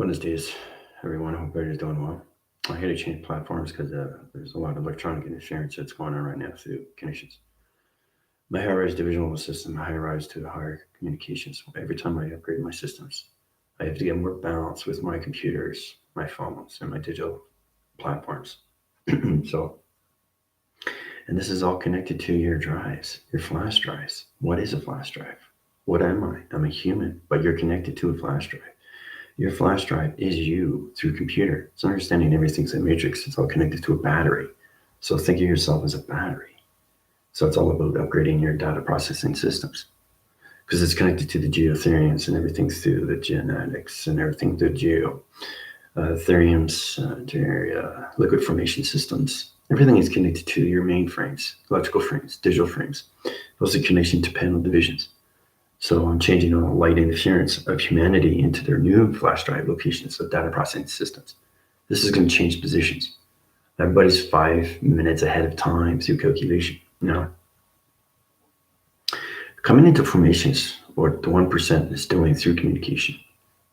Buenas Dias, everyone. I hope everybody's doing well. I had to change platforms because there's a lot of electronic interference that's going on right now through connections. My high-rise divisional system, I high-rise to higher communications. Every time I upgrade my systems, I have to get more balance with my computers, my phones, and my digital platforms. So, and this is all connected to your drives, your flash drives. What is a flash drive? What am I? I'm a human, but you're connected to a flash drive. Your flash drive is you through computer. It's understanding everything's a matrix. It's all connected to a battery. So think of yourself as a battery. So it's all about upgrading your data processing systems because it's connected to the geotheriums and everything through the genetics and everything through theriums, liquid formation systems. Everything is connected to your mainframes, electrical frames, digital frames. Those are connection to panel divisions. So I'm changing all the light interference of humanity into their new flash drive locations of data processing systems. This is going to change positions. Everybody's 5 minutes ahead of time through calculation. Coming into formations, what the 1% is doing through communication,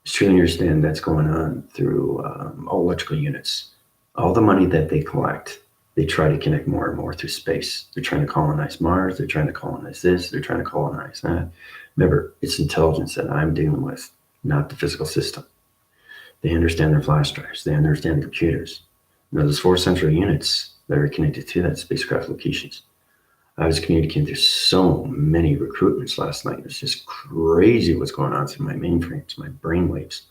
is truly understand that's going on through all electrical units. All the money that they collect, they try to connect more and more through space. They're trying to colonize Mars. They're trying to colonize this. They're trying to colonize that. Remember, it's intelligence that I'm dealing with, not the physical system. They understand their flash drives. They understand the computers. There's 4 central units that are connected to that spacecraft locations. I was communicating through so many recruitments last night. It's just crazy what's going on through my mainframes, my brain waves,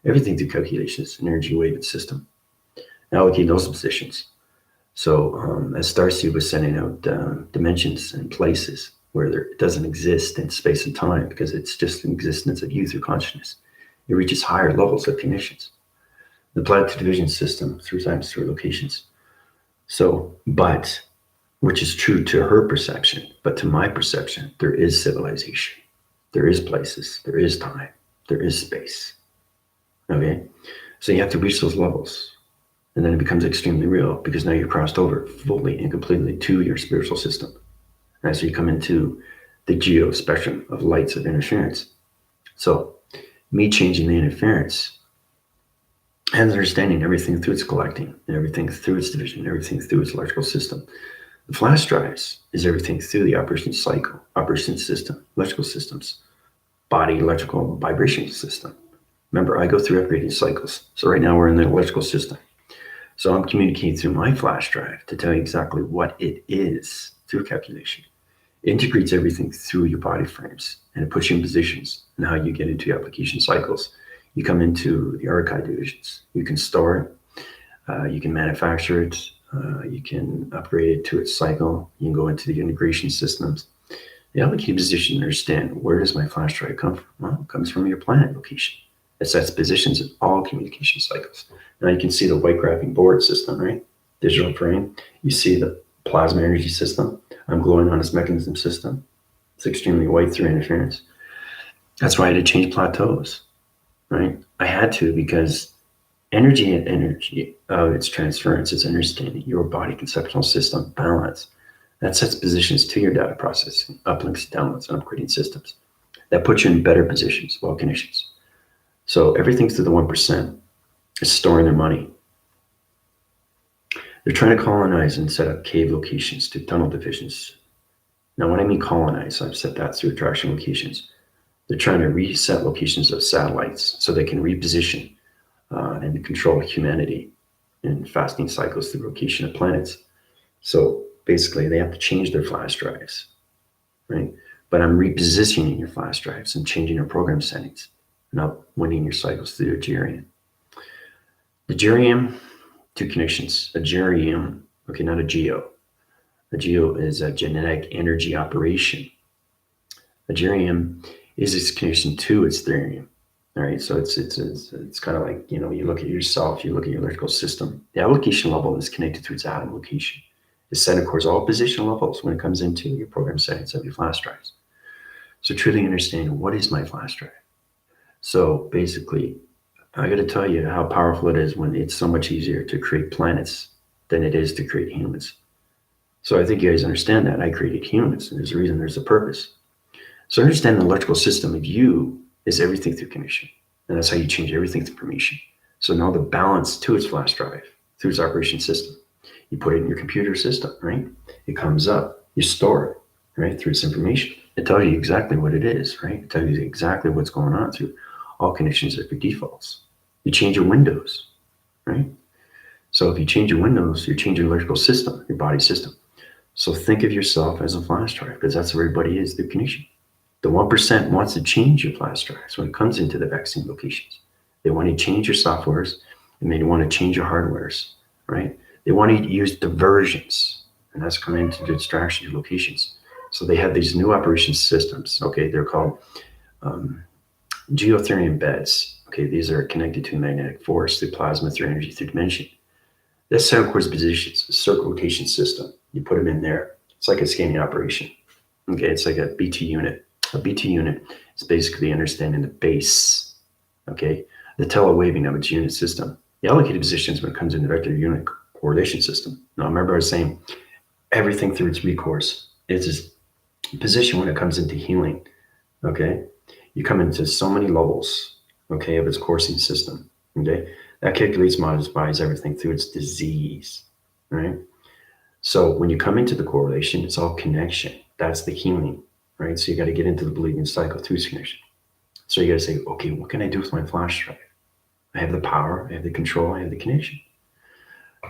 everything through calculations, energy wave and system. Allocate those positions. So as Starseed was sending out dimensions and places where there doesn't exist in space and time because it's just an existence of you through consciousness, it reaches higher levels of connections. The planetary division system through times through locations. So, but which is true to her perception, but to my perception, there is civilization, there is places, there is time, there is space. Okay, so you have to reach those levels. And then it becomes extremely real because now you're crossed over fully and completely to your spiritual system. And so you come into the geo spectrum of lights of interference. So me changing the interference and understanding everything through its collecting, everything through its division, everything through its electrical system. The flash drives is everything through the operation cycle, operation system, electrical systems, body electrical vibration system. Remember, I go through upgrading cycles. So right now we're in the electrical system. So I'm communicating through my flash drive to tell you exactly what it is through calculation. It integrates everything through your body frames and it puts you in positions and how you get into your application cycles. You come into the archive divisions. You can store it. You can manufacture it. You can upgrade it to its cycle. You can go into the integration systems. The allocated position, understand where does my flash drive come from? Well, it comes from your planet location. It sets positions in all communication cycles. Now you can see the white graphing board system, right? Digital frame. You see the plasma energy system. I'm glowing on its mechanism system. It's extremely white through interference. That's why I had to change plateaus, right? I had to because energy and energy of its transference is understanding your body conceptual system balance. That sets positions to your data processing, uplinks, downloads, and upgrading systems. That puts you in better positions, well connections. So everything through the 1% is storing their money. They're trying to colonize and set up cave locations to tunnel divisions. Now, when I mean colonize, I've set that through attraction locations. They're trying to reset locations of satellites so they can reposition and control humanity in fasting cycles through location of planets. So basically, they have to change their flash drives, right? But I'm repositioning your flash drives and changing your program settings. Not winning your cycles through a gerium. The gerium, 2 connections. A gerium, okay, not a geo. A geo is a genetic energy operation. A gerium is its connection to its therium. All right, so it's kind of like, you look at yourself, you look at your electrical system. The application level is connected to its atom location. It's set, of course, all position levels when it comes into your program settings of your flash drives. So truly understand, what is my flash drive? So basically, I got to tell you how powerful it is when it's so much easier to create planets than it is to create humans. So I think you guys understand that. I created humans, and there's a reason, there's a purpose. So understand the electrical system of you is everything through connection. And that's how you change everything through information. So now the balance to its flash drive through its operation system. You put it in your computer system, right? It comes up, you store it, right, through its information. It tells you exactly what it is, right? It tells you exactly what's going on through all conditions of your defaults. You change your windows, right? So if you change your windows, you're changing your electrical system, your body system. So think of yourself as a flash drive because that's where everybody is through connection. The 1% wants to change your flash drives when it comes into the vaccine locations. They want to change your softwares and they want to change your hardwares, right? They want to use diversions, and that's coming into the distraction locations. So they have these new operation systems. Okay, they're called geothermium beds. Okay, these are connected to magnetic force, the plasma through energy through dimension. This cell course positions, a circle rotation system. You put them in there. It's like a scanning operation. Okay, it's like a BT unit. A BT unit is basically understanding the base, okay, the telewaving of its unit system. The allocated positions when it comes in the vector unit correlation system. Now, remember I was saying everything through its recourse. It's its position when it comes into healing, okay? You come into so many levels, okay, of its coursing system, okay? That calculates, modifies everything through its disease, right? So when you come into the correlation, it's all connection. That's the healing, right? So you got to get into the believing cycle through connection. So you got to say, okay, what can I do with my flash drive? I have the power, I have the control, I have the connection.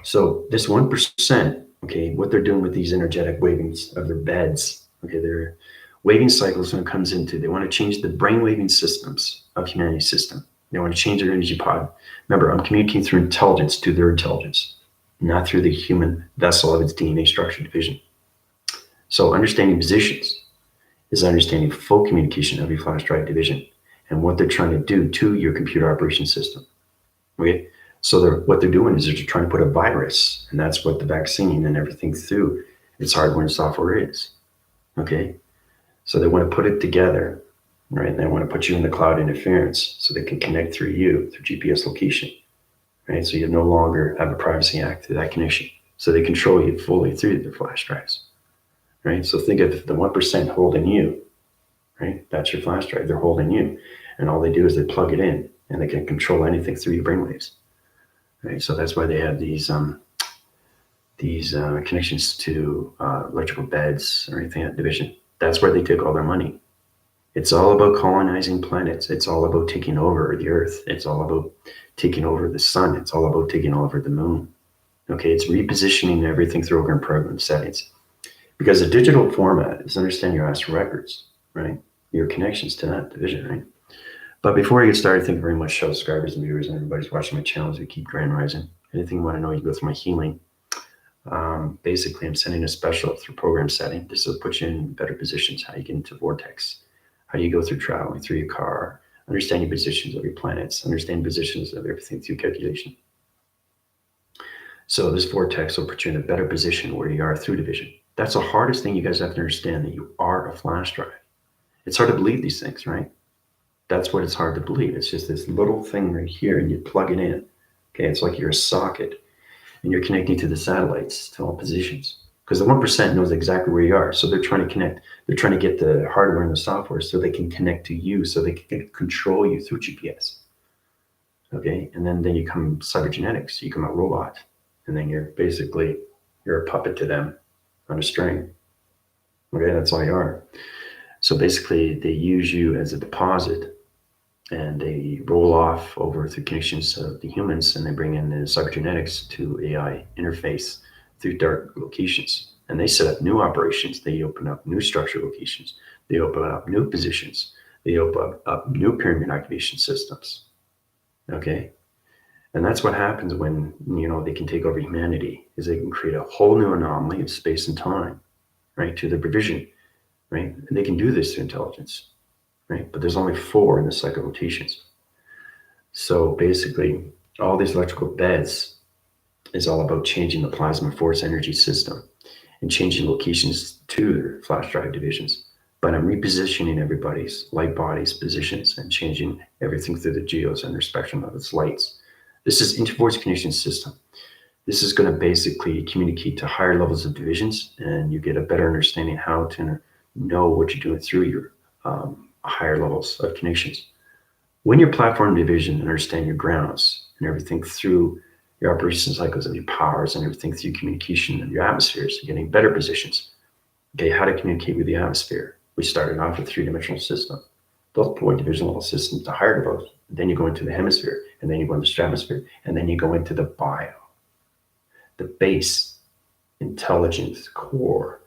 So this 1%, okay, what they're doing with these energetic wavings of their beds, okay, their waving cycles when it comes into, they want to change the brain waving systems of humanity's system. They want to change their energy pod. Remember, I'm communicating through intelligence to their intelligence, not through the human vessel of its DNA structure division. So understanding positions is understanding full communication of your flash drive division and what they're trying to do to your computer operation system. Okay, so what they're doing is they're trying to put a virus, and that's what the vaccine and everything through its hardware and software is. Okay, so they want to put it together, right? And they want to put you in the cloud interference so they can connect through you through GPS location, right? So you no longer have a privacy act through that connection. So they control you fully through their flash drives, right? So think of the 1% holding you, right? That's your flash drive. They're holding you, and all they do is they plug it in, and they can control anything through your brainwaves, right? So that's why they have these connections to electrical beds or anything at division. That's where they take all their money. It's all about colonizing planets. It's all about taking over the Earth. It's all about taking over the sun. It's all about taking over the moon. Okay, it's repositioning everything through organ program settings. Because the digital format is understanding your astral records, right? Your connections to that division, right? But before I get started, thank you very much, show subscribers and viewers and everybody's watching my channel as we keep grand rising. Anything you want to know, you go through my healing. Basically, I'm sending a special through program setting. This will put you in better positions, how you get into vortex, how you go through traveling through your car, understanding positions of your planets, understand positions of everything through calculation. So this vortex will put you in a better position where you are through division. That's the hardest thing you guys have to understand, that you are a flash drive. It's hard to believe these things, right? That's what it's hard to believe. It's just this little thing right here, and you plug it in. Okay, it's like you're a socket, and you're connecting to the satellites to all positions. Because the 1% knows exactly where you are, so they're trying to connect. They're trying to get the hardware and the software so they can connect to you, so they can control you through GPS. Okay, and then you come cybergenetics. You come a robot, and then you're a puppet to them on a string. Okay, that's all you are. So basically, they use you as a deposit, and they roll off over through connections of the humans, and they bring in the cybergenetics to AI interface through dark locations. And they set up new operations. They open up new structure locations. They open up new positions. They open up new pyramid activation systems. Okay? And that's what happens when, they can take over humanity, is they can create a whole new anomaly of space and time, right, to their provision, right? And they can do this through intelligence. Right? But there's only 4 in the cycle rotations. So basically, all these electrical beds is all about changing the plasma force energy system and changing locations to their flash drive divisions. But I'm repositioning everybody's light bodies positions and changing everything through the geos and their spectrum of its lights. This is intervoice communication system. This is going to basically communicate to higher levels of divisions, and you get a better understanding how to know what you're doing through your higher levels of connections. When your platform division understand your grounds and everything through your operation cycles of your powers and everything through communication of your atmospheres, you're getting better positions. Okay, how to communicate with the atmosphere. We started off with three-dimensional system. Those point division level systems, the higher levels. Then you go into the hemisphere, and then you go into the stratosphere, and then you go into the bio, the base, intelligence, core.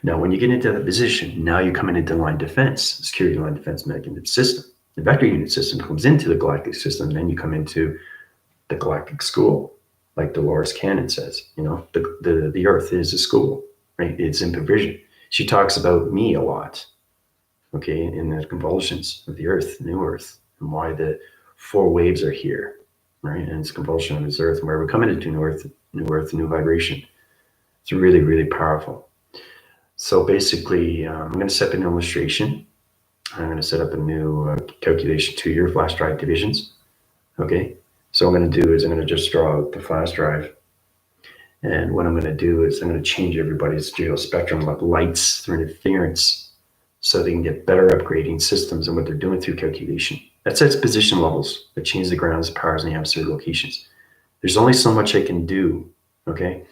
Now, when you get into that position, now you're coming into line defense, security line defense mechanism system. The vector unit system comes into the galactic system, and then you come into the galactic school, like Dolores Cannon says. The Earth is a school, right? It's in provision. She talks about me a lot, okay, in the convulsions of the Earth, new Earth, and why the four waves are here, right? And it's convulsion of this Earth, and where we're coming into new Earth, new vibration. It's really, really powerful. So basically, I'm going to set up an illustration. I'm going to set up a new calculation to your flash drive divisions. Okay. So what I'm going to do is I'm going to just draw out the flash drive. And what I'm going to do is I'm going to change everybody's geospectrum of lights through interference so they can get better upgrading systems and what they're doing through calculation. That sets position levels that change the grounds, powers, and the atmosphere locations. There's only so much I can do, okay,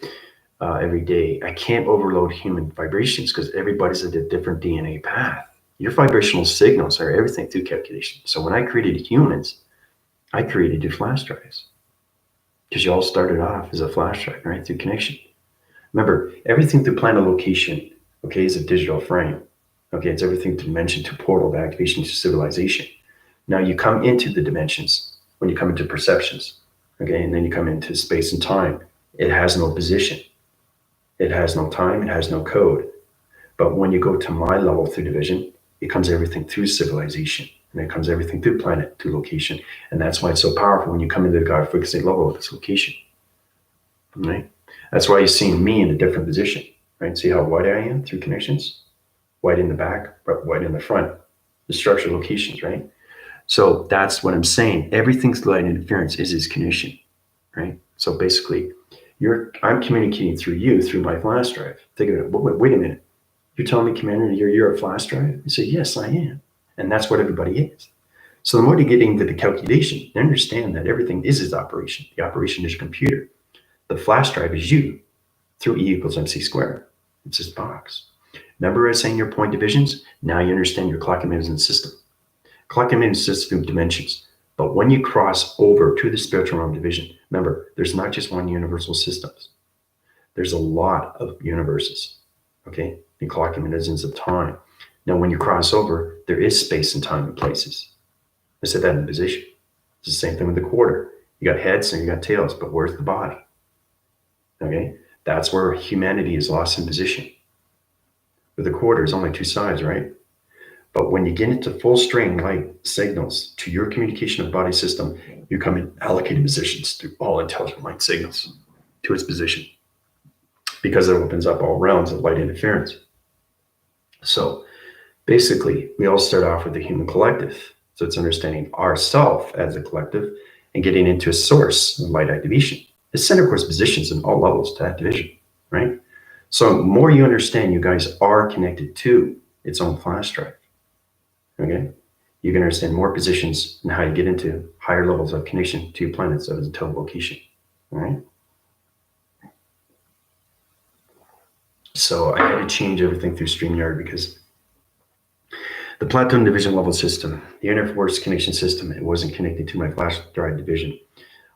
every day. I can't overload human vibrations because everybody's at a different DNA path. Your vibrational signals are everything through calculation. So when I created humans, I created your flash drives because you all started off as a flash drive, right, through connection. Remember, everything through planet location, okay, is a digital frame. Okay, it's everything to dimension, to portal, to activation, to civilization. Now you come into the dimensions when you come into perceptions, okay, and then you come into space and time. It has no position. It has no time. It has no code. But when you go to my level through division, it comes everything through civilization. And it comes everything through planet, through location. And that's why it's so powerful when you come into the God frequency level of this location. Right? That's why you're seeing me in a different position. Right? See how wide I am through connections? White in the back, but white in the front. The structure locations, right? So that's what I'm saying. Everything's light interference is connection. Right? So basically, I'm communicating through you through my flash drive. Think of it. Wait a minute. You're telling me, Commander, you're a flash drive? You say, yes, I am. And that's what everybody is. So the more you get into the calculation, you understand that everything is its operation. The operation is your computer. The flash drive is you through E equals MC squared. It's this box. Remember I was saying your point divisions? Now you understand your clock emitting system. Clock emitting system through dimensions. But when you cross over to the spiritual realm division, remember, there's not just one universal system. There's a lot of universes, okay? The clock emitting of time. Now, when you cross over, there is space and time and places. I said that in position. It's the same thing with the quarter. You got heads and you got tails, but where's the body? Okay? That's where humanity is lost in position. With the quarter, there's only two sides, right? But when you get into full string light signals to your communication of body system, you come in allocated positions through all intelligent light signals to its position because it opens up all realms of light interference. So basically, we all start off with the human collective. So it's understanding ourself as a collective and getting into a source of light activation. The center course positions in all levels to that division, right? So the more you understand you guys are connected to its own flash drive, okay? You can understand more positions and how you get into higher levels of connection to your planets of its location, all right? So I had to change everything through StreamYard because the Platinum division level system, the interforce connection system, it wasn't connected to my flash drive division.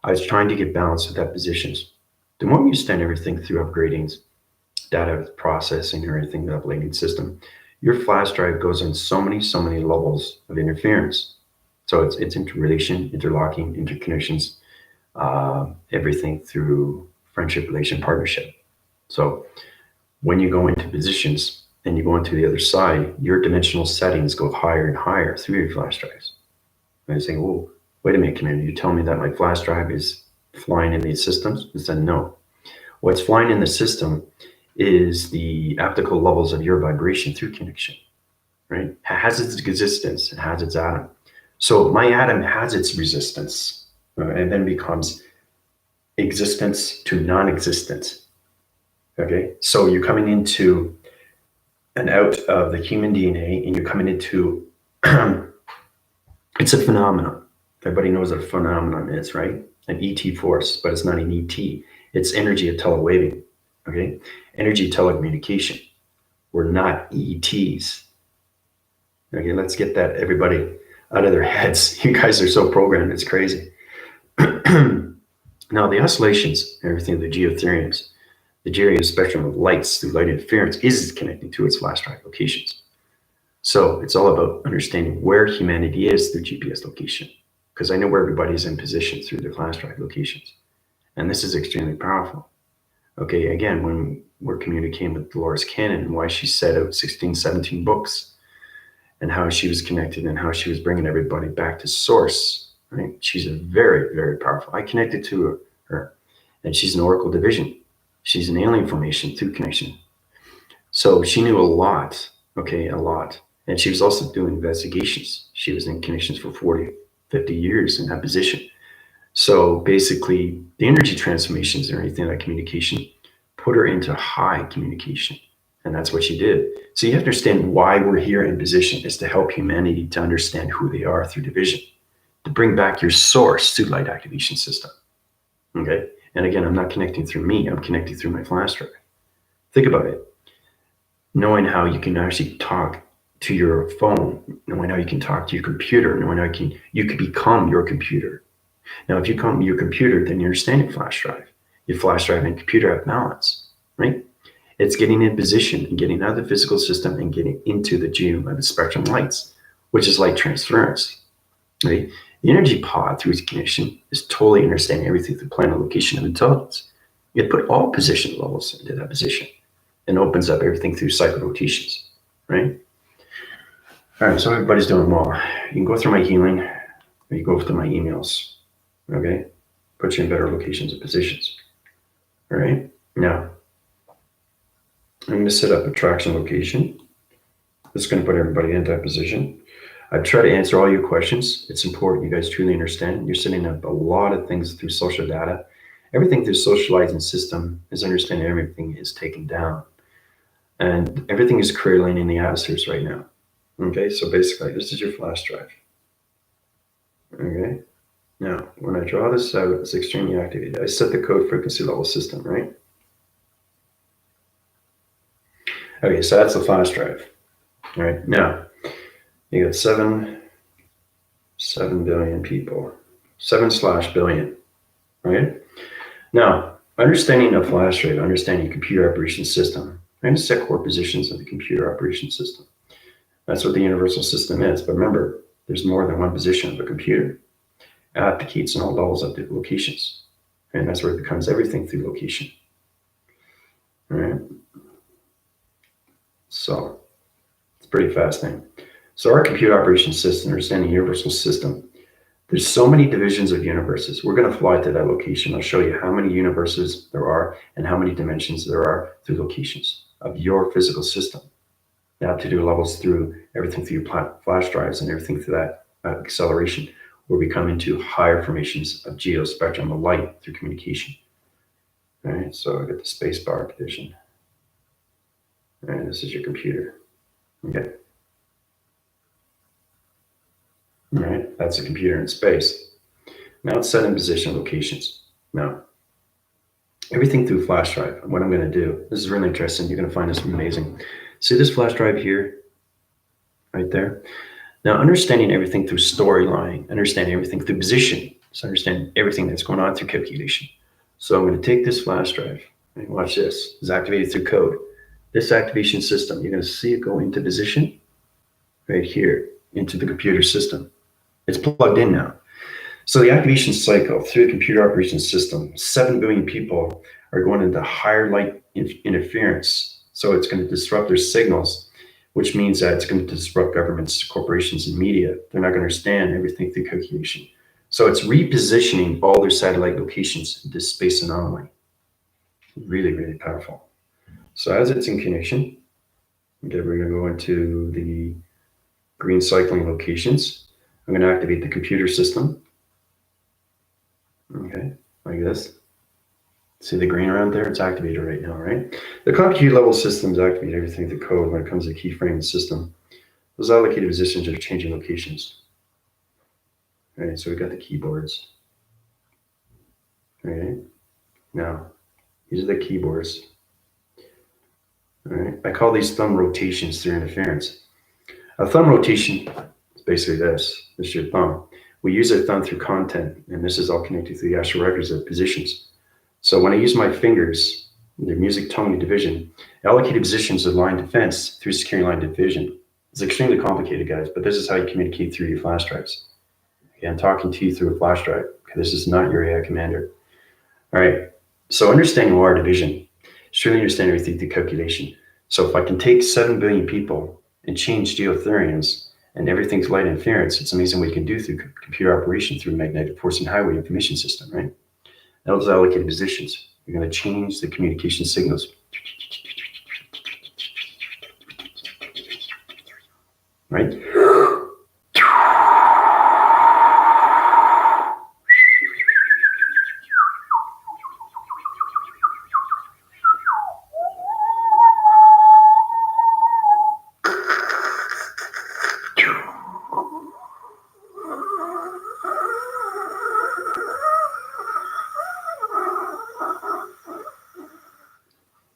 I was trying to get balance with that positions. The more you understand everything through upgradings, data processing, or anything, the uplinking system, your flash drive goes on so many levels of interference. So it's interrelation, interlocking, interconnections, everything through friendship, relation, partnership. So when you go into positions and you go into the other side, your dimensional settings go higher and higher through your flash drives. And I say, well, wait a minute, Commander, you tell me that my flash drive is flying in these systems? I said, no. What's flying in the system is the optical levels of your vibration through connection, right? It has its existence, it has its atom. So my atom has its resistance, and then becomes existence to non-existence, okay? So you're coming into and out of the human DNA, and you're coming into It's a phenomenon. Everybody knows what a phenomenon is, right? An ET force, but it's not an ET. It's energy of telewaving, okay? Energy telecommunication. We're not ETs. Okay, let's get that everybody out of their heads. You guys are so programmed, it's crazy. Now, the oscillations, everything, the geotherms, the geo spectrum of lights through light interference is connecting to its flash drive locations. So it's all about understanding where humanity is through GPS location, because I know where everybody is in position through their flash drive locations. And this is extremely powerful. Okay, again, when we're communicating with Dolores Cannon and why she set out 16, 17 books and how she was connected and how she was bringing everybody back to source, right? She's a very, very powerful. I connected to her, and she's an Oracle division. She's an alien formation through connection. So she knew a lot, okay, a lot. And she was also doing investigations. She was in connections for 40, 50 years in that position. So basically, the energy transformations and everything, that communication, put her into high communication. And that's what she did. So you have to understand why we're here in position is to help humanity to understand who they are through division, to bring back your source through light activation system. Okay. And again, I'm not connecting through me, I'm connecting through my flash drive. Think about it. Knowing how you can actually talk to your phone, knowing how you can talk to your computer, knowing how you can become your computer. Now, if you become your computer, then you're understanding flash drive. Your flash drive and computer have balance, right? It's getting in position and getting out of the physical system and getting into the geo and the spectrum lights, which is light transference, right? The energy pod through its connection is totally understanding everything through planet location of intelligence. It put all position levels into that position and opens up everything through cycle rotations, right? All right, so everybody's doing well. You can go through my healing, or you go through my emails, okay? Put you in better locations and positions, all right? Now, I'm going to set up a traction location. This is going to put everybody in that position. I've tried to answer all your questions. It's important you guys truly understand. You're setting up a lot of things through social data. Everything through socializing system is understanding everything is taken down. And everything is cradling in the atmospheres right now. Okay, so basically, this is your flash drive. Okay, now when I draw this out, it's extremely activated. I set the code frequency level system, right? Okay, so that's the flash drive. All right, now you got 7 billion people, 7/billion, right? Now, understanding a flash drive, understanding computer operation system, I'm going to set core positions of the computer operation system. That's what the universal system is. But remember, there's more than one position of a computer. It applicates in all levels of the locations. And that's where it becomes everything through location. All right. So it's pretty fascinating. So our computer operation system, understanding universal system, there's so many divisions of universes. We're going to fly to that location. I'll show you how many universes there are and how many dimensions there are through locations of your physical system. Now to do levels through everything through your flash drives and everything through that acceleration, where we come into higher formations of geospectrum of light through communication. All right, so I got the space bar division. All right, this is your computer. Okay. All right, that's a computer in space. Now it's set in position locations. Now, everything through flash drive. What I'm going to do, this is really interesting. You're going to find this amazing. See this flash drive here, right there? Now, understanding everything through storyline, understanding everything through position, so understand everything that's going on through calculation. So I'm going to take this flash drive, and watch this. It's activated through code. This activation system, you're going to see it go into position right here, into the computer system. It's plugged in now. So the activation cycle through the computer operations system, 7 billion people are going into higher light interference. So it's going to disrupt their signals, which means that it's going to disrupt governments, corporations, and media. They're not going to understand everything through calculation. So it's repositioning all their satellite locations into space anomaly. Really, really powerful. So as it's in connection, okay, we're going to go into the green cycling locations. I'm going to activate the computer system. Okay, like this. See the green around there? It's activated right now, right? The compute level systems activate everything through code when it comes to keyframe system. Those allocated positions are changing locations. All right, so we got the keyboards. All right, now these are the keyboards. All right, I call these thumb rotations through interference. A thumb rotation is basically this. This is your thumb. We use our thumb through content, and this is all connected to the astral records of positions. So when I use my fingers, the music tone division, allocated positions of line defense through securing line division. It's extremely complicated, guys, but this is how you communicate through your flash drives. Okay, I'm talking to you through a flash drive. Okay, this is not your AI commander. All right, so understanding wire division, surely understand everything through calculation. So if I can take 7 billion people and change geotherians and everything's light interference, it's amazing what you can do through computer operation through magnetic force and highway information system, right? Those allocated positions. You're going to change the communication signals. Right?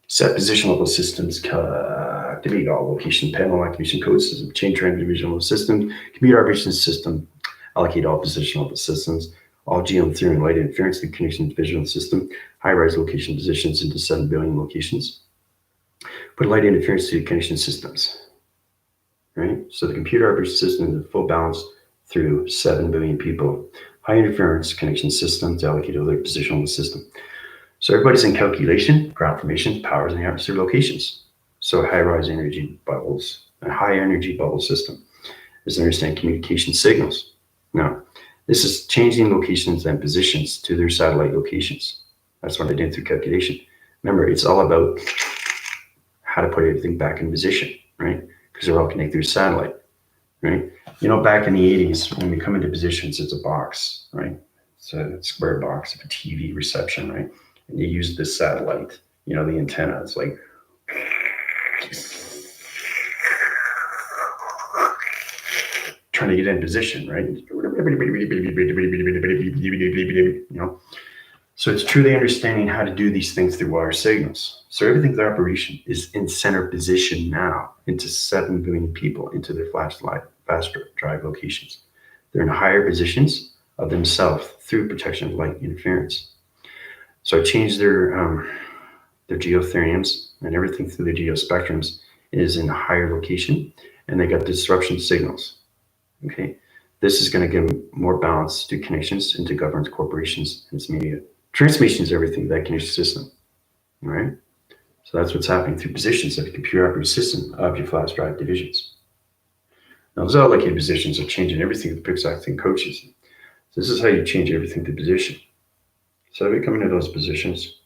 Set position level systems, activate all location panel activation code system, change random division level system, computer operation system, allocate all position level systems, all GM theory and light interference to connection division system, high rise location positions into 7 billion locations. Put light interference to connection systems. Right? So the computer operation system is in full balance through 7 billion people. High interference connection system to allocate other position on the system. So everybody's in calculation, ground formations, powers, and atmosphere locations. So high-rise energy bubbles, a high-energy bubble system is understand communication signals. Now, this is changing locations and positions to their satellite locations. That's what I did through calculation. Remember, it's all about how to put everything back in position, right? Because they're all connected through satellite, right? You know, back in the 80s, when we come into positions, it's a box, right? It's a square box of a TV reception, right? And you use the satellite, you know, the antenna. It's like trying to get in position, right? You know, so it's truly understanding how to do these things through wire signals. So everything through operation is in center position now into 7 billion people into their flash drive locations. They're in higher positions of themselves through protection of light interference. So I changed their geothermiums and everything through the geospectrums is in a higher location, and they got disruption signals. Okay, this is going to give more balance to connections into governments, corporations, and its media. Transmission is everything that connection system. All right, so that's what's happening through positions of the computer operating system of your flash drive divisions. Now, those allocated positions are changing everything with Pixar and coaches. So this is how you change everything to position. So we come into those positions,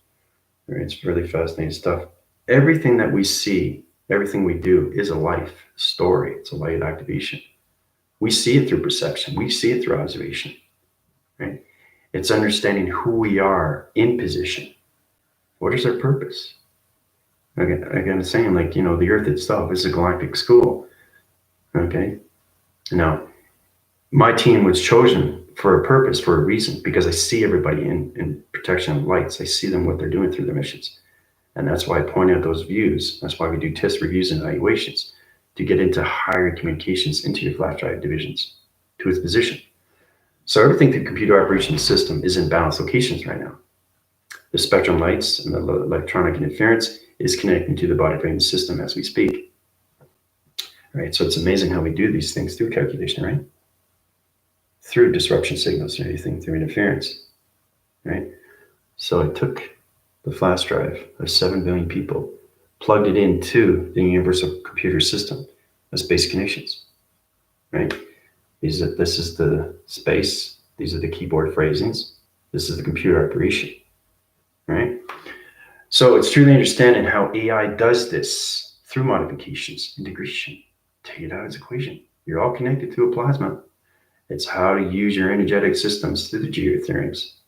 right? It's really fascinating stuff. Everything that we see, everything we do is a life story. It's a light activation. We see it through perception. We see it through observation, right? It's understanding who we are in position. What is our purpose? Again, saying like, you know, the earth itself is a galactic school, okay? Now, my team was chosen for a purpose, for a reason, because I see everybody in protection of lights. I see them, what they're doing through their missions. And that's why I point out those views. That's why we do test reviews and evaluations to get into higher communications into your flash drive divisions to its position. So everything through computer operation system is in balanced locations right now. The spectrum lights and the electronic interference is connecting to the body frame system as we speak. Right, so it's amazing how we do these things through calculation, right? Through disruption signals and everything through interference, right? So I took the flash drive of 7 billion people, plugged it into the universal computer system of space connections, right? This is the space. These are the keyboard phrasings. This is the computer operation, right? So it's truly understanding how AI does this through modifications, integration. Take it out of its equation. You're all connected to a plasma. It's how to use your energetic systems through the geotherms.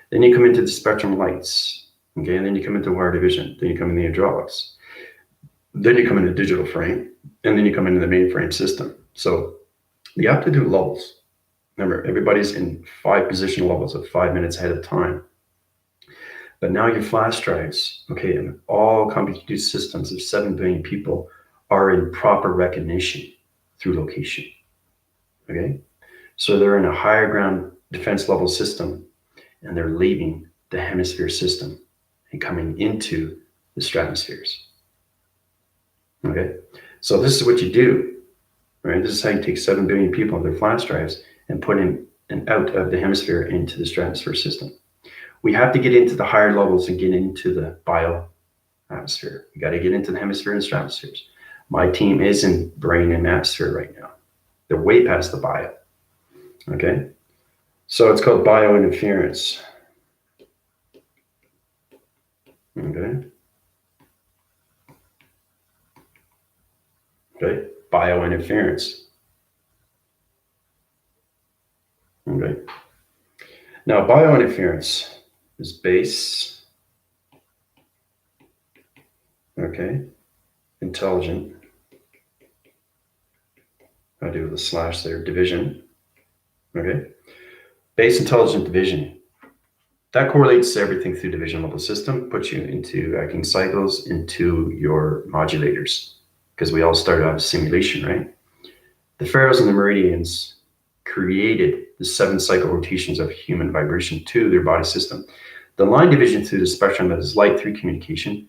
Then you come into the spectrum lights, okay? And then you come into wire division. Then you come into the hydraulics. Then you come into digital frame, and then you come into the mainframe system. So you have to do levels. Remember, everybody's in 5 position levels of 5 minutes ahead of time. But now your flash drives, okay, and all computer systems of 7 billion people are in proper recognition through location. Okay? So they're in a higher ground defense level system and they're leaving the hemisphere system and coming into the stratospheres. Okay? So this is what you do, right? This is how you take 7 billion people on their flash drives and put in and out of the hemisphere into the stratosphere system. We have to get into the higher levels and get into the bioatmosphere. You got to get into the hemisphere and stratospheres. My team is in brain and atmosphere right now. They're way past the bio. Okay? So it's called biointerference. Okay? Okay? Biointerference. Okay? Now, biointerference is base, okay, intelligent. I do the slash there, division. Okay? Base intelligent division. That correlates to everything through division level system, puts you into acting cycles, into your modulators, because we all started out as simulation, right? The pharaohs and the meridians created the 7 cycle rotations of human vibration to their body system. The line division through the spectrum that is light through communication,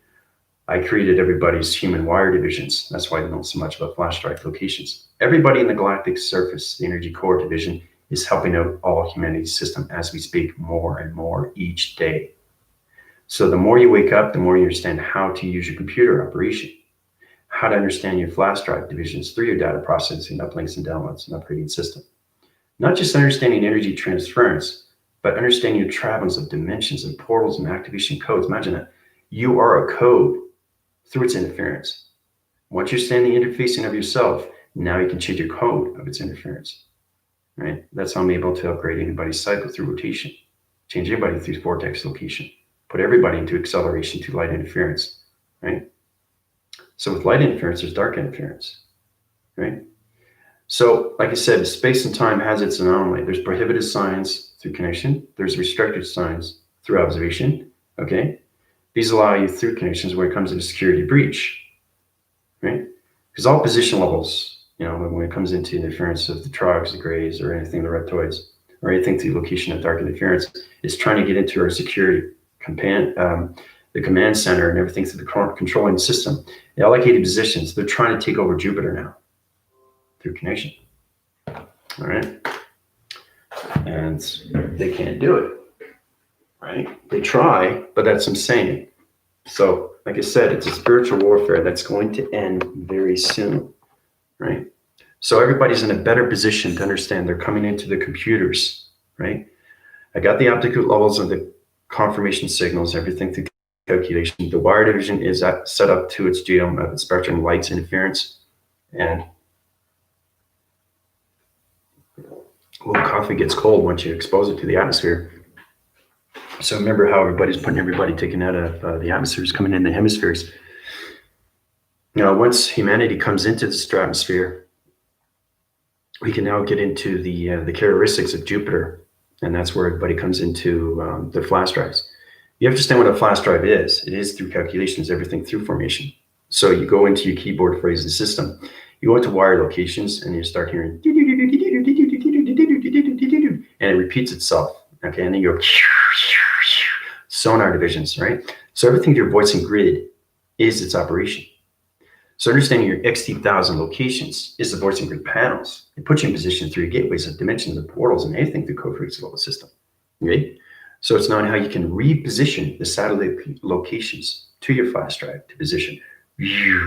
I created everybody's human wire divisions. That's why I know so much about flash drive locations. Everybody in the galactic surface, the energy core division, is helping out all humanity's system as we speak more and more each day. So the more you wake up, the more you understand how to use your computer operation, how to understand your flash drive divisions through your data processing, uplinks and downloads and upgrading system. Not just understanding energy transference, but understanding your travels of dimensions and portals and activation codes. Imagine that. You are a code through its interference. Once you understand the interfacing of yourself, now you can change your code of its interference. Right? That's how I'm able to upgrade anybody's cycle through rotation, change anybody through vortex location, put everybody into acceleration through light interference. Right? So with light interference, there's dark interference. Right? So, like I said, space and time has its anomaly. There's prohibited signs through connection. There's restricted signs through observation. Okay? These allow you through connections when it comes to security breach. Right? Because all position levels, when it comes into interference of the trogs, the grays, or anything, the reptoids, or anything through location of dark interference, is trying to get into our security the command center and everything through the controlling system. The allocated positions, they're trying to take over Jupiter now through connection. All right. And they can't do it. Right? They try, but that's insane. So, like I said, it's a spiritual warfare that's going to end very soon. Right? So everybody's in a better position to understand they're coming into the computers. Right? I got the optical levels of the confirmation signals, everything through calculation. The wire division is set up to its genome of its spectrum lights interference. And coffee gets cold once you expose it to the atmosphere. So remember how everybody's putting everybody taken out of the atmospheres, coming in the hemispheres. Now, once humanity comes into the stratosphere, we can now get into the characteristics of Jupiter, and that's where everybody comes into the flash drives. You have to understand what a flash drive is. It is through calculations, everything through formation. So you go into your keyboard phrasing system, you go into wire locations, and you start hearing, and it repeats itself. Okay, and then you go sonar divisions, right? So everything your voicing grid is its operation. So understanding your XT1000 locations is the voicing grid panels. It puts you in position through your gateways of dimensions and portals and anything through code-frequency level system. Okay? So it's knowing how you can reposition the satellite locations to your flash drive to position you.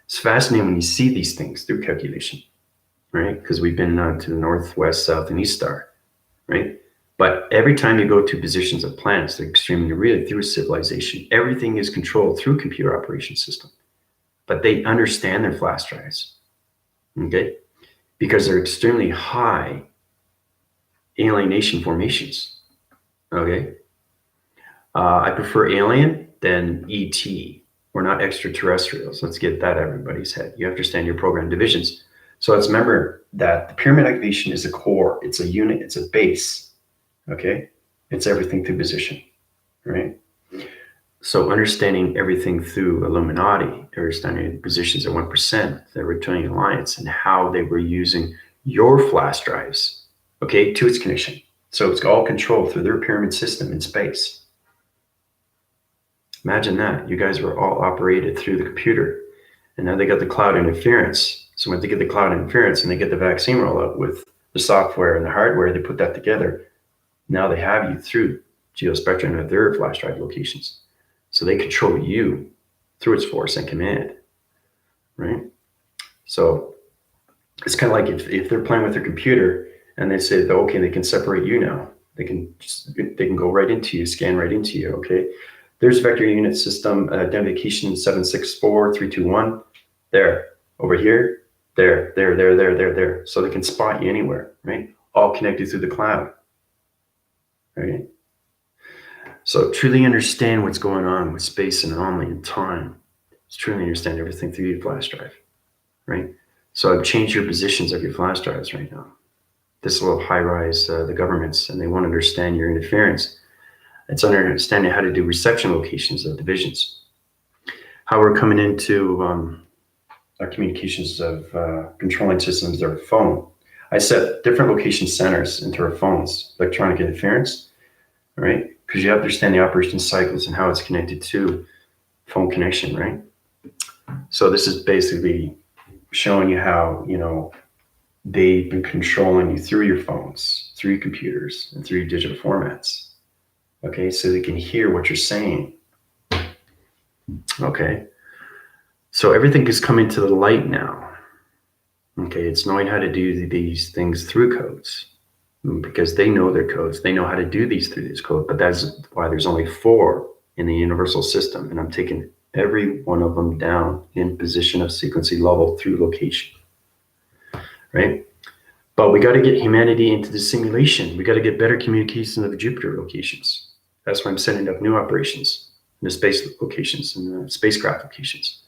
It's fascinating when you see these things through calculation, right? Because we've been to the north, west, south, and east star, right? But every time you go to positions of planets, they're extremely real through civilization. Everything is controlled through computer operation system. But they understand their flash drives, okay? Because they're extremely high alienation formations, okay? I prefer alien than ET. We're not extraterrestrials. Let's get that out of everybody's head. You understand your program divisions. So let's remember that the pyramid activation is a core, it's a unit, it's a base. Okay, it's everything through position, right? So understanding everything through Illuminati, understanding the positions at 1%, the Reptilian Alliance, and how they were using your flash drives, okay, to its connection. So it's all controlled through their pyramid system in space. Imagine that. You guys were all operated through the computer. And now they got the cloud interference. So when they get the cloud interference and they get the vaccine rollout with the software and the hardware, they put that together. Now they have you through geospectrum of their flash drive locations. So they control you through its force and command, right? So it's kind of like if they're playing with their computer and they say, okay, they can separate you now. They can go right into you, scan right into you, okay? There's vector unit system identification 764321. There, over here, there. So they can spot you anywhere, right? All connected through the cloud, right? So truly understand what's going on with space and anomaly and time. Just truly understand everything through your flash drive, right? So I've changed your positions of your flash drives right now. This will high-rise the governments, and they won't understand your interference. It's understanding how to do reception locations of divisions. How we're coming into our communications of controlling systems, their phone. I set different location centers into our phones, electronic interference, right? Because you have to understand the operation cycles and how it's connected to phone connection, right? So this is basically showing you how, they've been controlling you through your phones, through your computers, and through your digital formats. Okay, so they can hear what you're saying. Okay, so everything is coming to the light now. Okay, it's knowing how to do these things through codes because they know their codes. They know how to do these through this code, but that's why there's only 4 in the universal system, and I'm taking every one of them down in position of sequency level through location, right? But we got to get humanity into the simulation. We got to get better communication of the Jupiter locations. That's why I'm setting up new operations in the space locations and the spacecraft locations.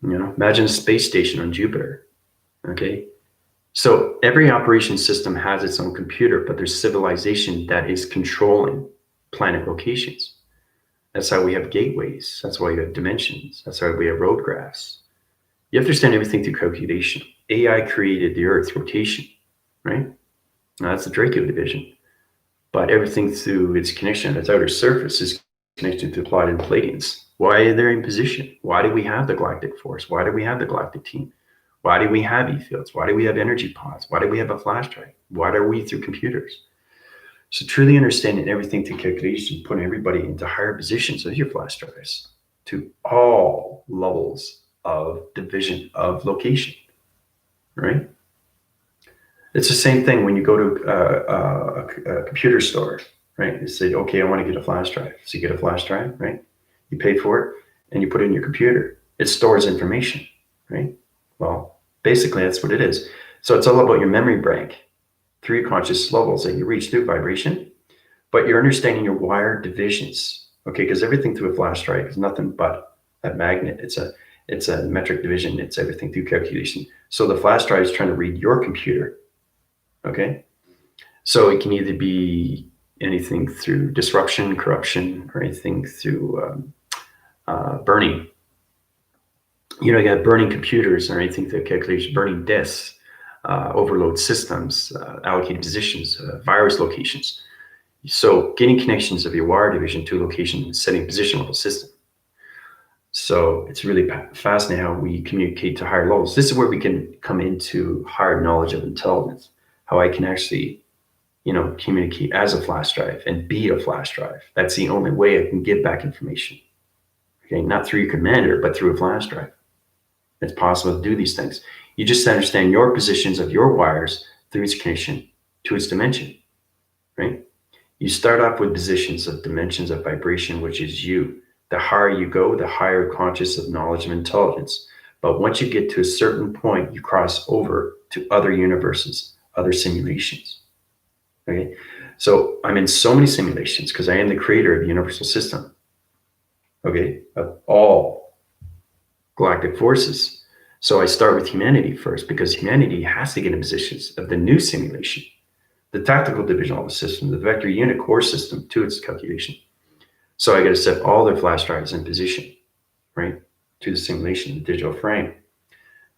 Imagine a space station on Jupiter. Okay, so every operation system has its own computer, but there's civilization that is controlling planet locations. That's how we have gateways. That's why we have dimensions. That's why we have road graphs. You have to understand everything through calculation. AI created the Earth's rotation, right? Now that's the Draco division. But everything through its connection, its outer surface, is connected to Pleiadian Pleiadians. Why are they in position? Why do we have the galactic force? Why do we have the galactic team? Why do we have e-fields? Why do we have energy pods? Why do we have a flash drive? Why are we through computers? So truly understanding everything through calculation, putting everybody into higher positions of your flash drives to all levels of division of location, right? It's the same thing when you go to a computer store, right? You say, okay, I want to get a flash drive. So you get a flash drive, right? You pay for it and you put it in your computer. It stores information, right? Well, basically that's what it is. So it's all about your memory bank through your conscious levels that you reach through vibration, but you're understanding your wire divisions, okay? Because everything through a flash drive is nothing but a magnet. It's a metric division. It's everything through calculation. So the flash drive is trying to read your computer, okay? So it can either be anything through disruption, corruption, or anything through burning. You got burning computers or anything through calculation, burning disks, overload systems, allocated positions, virus locations. So getting connections of your wire division to a location, setting position level system. So it's really fascinating how we communicate to higher levels. This is where we can come into higher knowledge of intelligence, how I can actually, communicate as a flash drive and be a flash drive. That's the only way I can give back information. Okay, not through your commander, but through a flash drive. It's possible to do these things. You just understand your positions of your wires through its connection to its dimension, right? You start off with positions of dimensions of vibration, which is you. The higher you go, the higher conscious of knowledge and intelligence. But once you get to a certain point, you cross over to other universes, other simulations. Okay, so I'm in so many simulations because I am the creator of the universal system. Okay, of all galactic forces. So I start with humanity first because humanity has to get in positions of the new simulation, the tactical division of the system, the vector unit core system to its calculation. So I got to set all their flash drives in position, right, to the simulation, the digital frame.